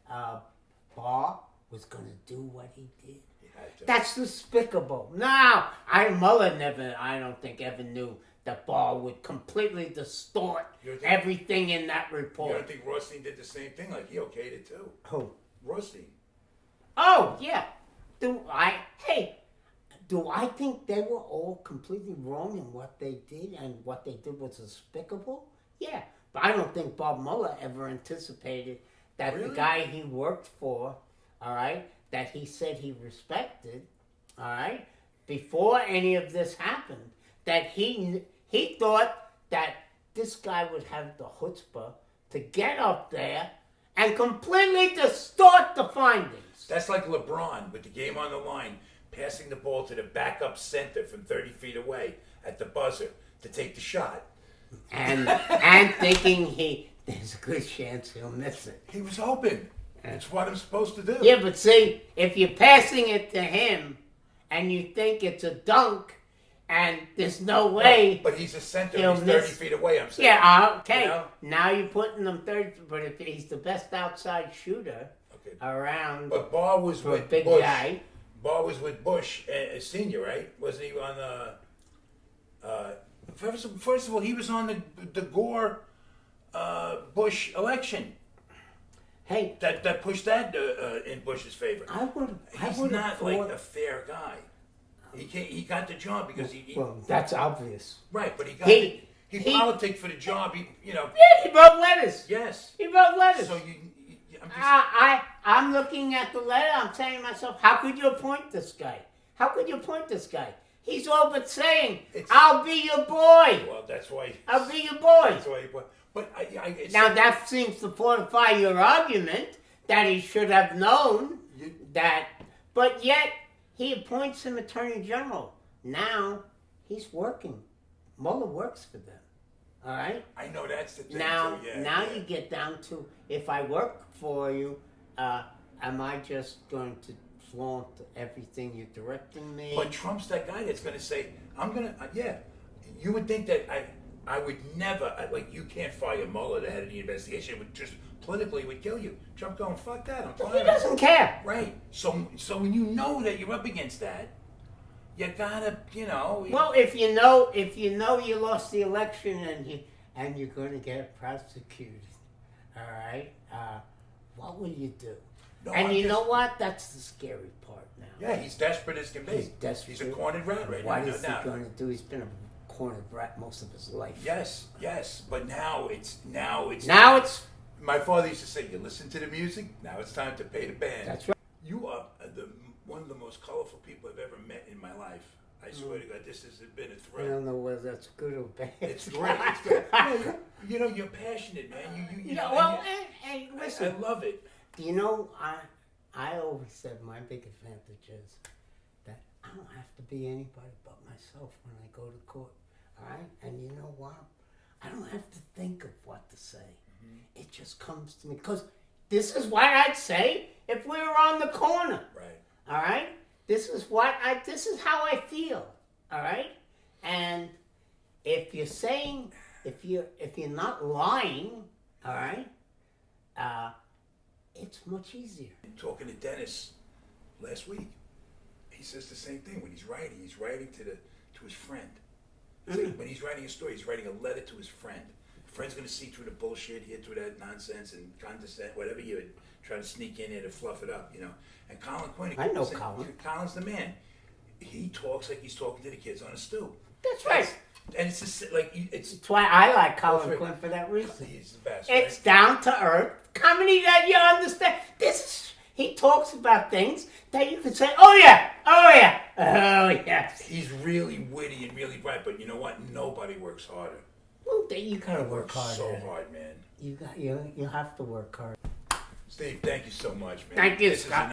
Barr was going to do what he did? He had to. That's despicable. No, Mueller never, I don't think, ever knew that Barr would completely distort everything in that You report. don't think Rothstein did the same thing? Like he okayed it too. Who? Rothstein. Oh, yeah. Do I think they were all completely wrong in what they did, and what they did was despicable? Yeah. But I don't think Bob Mueller ever anticipated that Really? the guy he worked for, all right, that he said he respected, all right, before any of this happened, that he thought that this guy would have the chutzpah to get up there and completely distort the findings. That's like LeBron with the game on the line, passing the ball to the backup center from 30 feet away at the buzzer to take the shot. And thinking there's a good chance he'll miss it. He was hoping. It's what I'm supposed to do. Yeah, but see, if you're passing it to him and you think it's a dunk and there's no way... But he's a center, he'll he's 30 miss. feet away, I'm saying. Yeah, okay. You know? Now you're putting him 30, but if he's the best outside shooter around But Barr was for a with big Bush. guy... Barr was with Bush, Senior, right? Wasn't he on first of all, he was on the Gore Bush election. Hey, That pushed that in Bush's favor. He's not like a fair guy. He got the job because he well, that's obvious. right, but he politicked for the job. Yeah, he wrote letters. Yes. He wrote letters. So I'm just, I'm looking at the letter. I'm saying to myself, how could you appoint this guy? How could you appoint this guy? He's all but saying, "I'll be your boy." well, that's why. I'll be your boy. That's why. But Now that seems to fortify your argument that he should have known that. But yet he appoints him Attorney General. Now he's working Mueller works for them. All right. I know that's the thing. Now, too. Yeah, now yeah. you get down to, if I work for you, am I just going to flaunt everything you're directing me? But Trump's that guy that's going to say, I'm going to, yeah. You would think that I would never, like, you can't fire Mueller, the head of the investigation. It would just, politically, would kill you. Trump going, fuck that, I'm He firing. doesn't care. Right. So when you know that you're up against that, you gotta, you know. Well, if you know you lost the election and you're going to get prosecuted, all right, what will you do? No, and I'm you just- know what? That's the scary part now. Yeah, he's desperate as can be. He's desperate. He's a cornered rat right What now. is he Now- going to do? He's been a cornered rat most of his life. Yes, yes. But now it's. Now it's. My father used to say, you listen to the music, now it's time to pay the band. That's right. You are one of the most colorful people I've ever met in my life. I swear to God, this has been a I thrill. don't know whether that's good or bad. It's great. It's great. No, you know, you're passionate, man. You know, well, and hey, I listen. love it. Do you know, I always said my big advantage is that I don't have to be anybody but myself when I go to court. All right? And you know what? I don't have to think of what to say. Mm-hmm. It just comes to me. Because this is what I'd say if we were on the corner. Right. All right? This is how I feel. All right? And if you're saying, if you're not lying, all right, it's much easier. Talking to Dennis last week, he says the same thing. When he's writing to his friend. It's like when he's writing a story, he's writing a letter to his friend. The friend's going to see through the bullshit, hear through that nonsense and condescend, whatever you would try to sneak in there to fluff it up, you know. And Colin Quinn, I know Colin. Colin's the man. He talks like he's talking to the kids on a stoop. That's right. And it's just like it's. That's why I like Colin That's right. Quinn for that reason. He's the best. It's Right? down to earth comedy that you understand. He talks about things that you can say, oh yeah, oh yeah, oh yes. He's really witty and really bright, but you know what? Nobody works harder. Well, you gotta work hard. So at it. hard, man. You have to work hard. Steve, thank you so much, man. Thank you, This is Scott.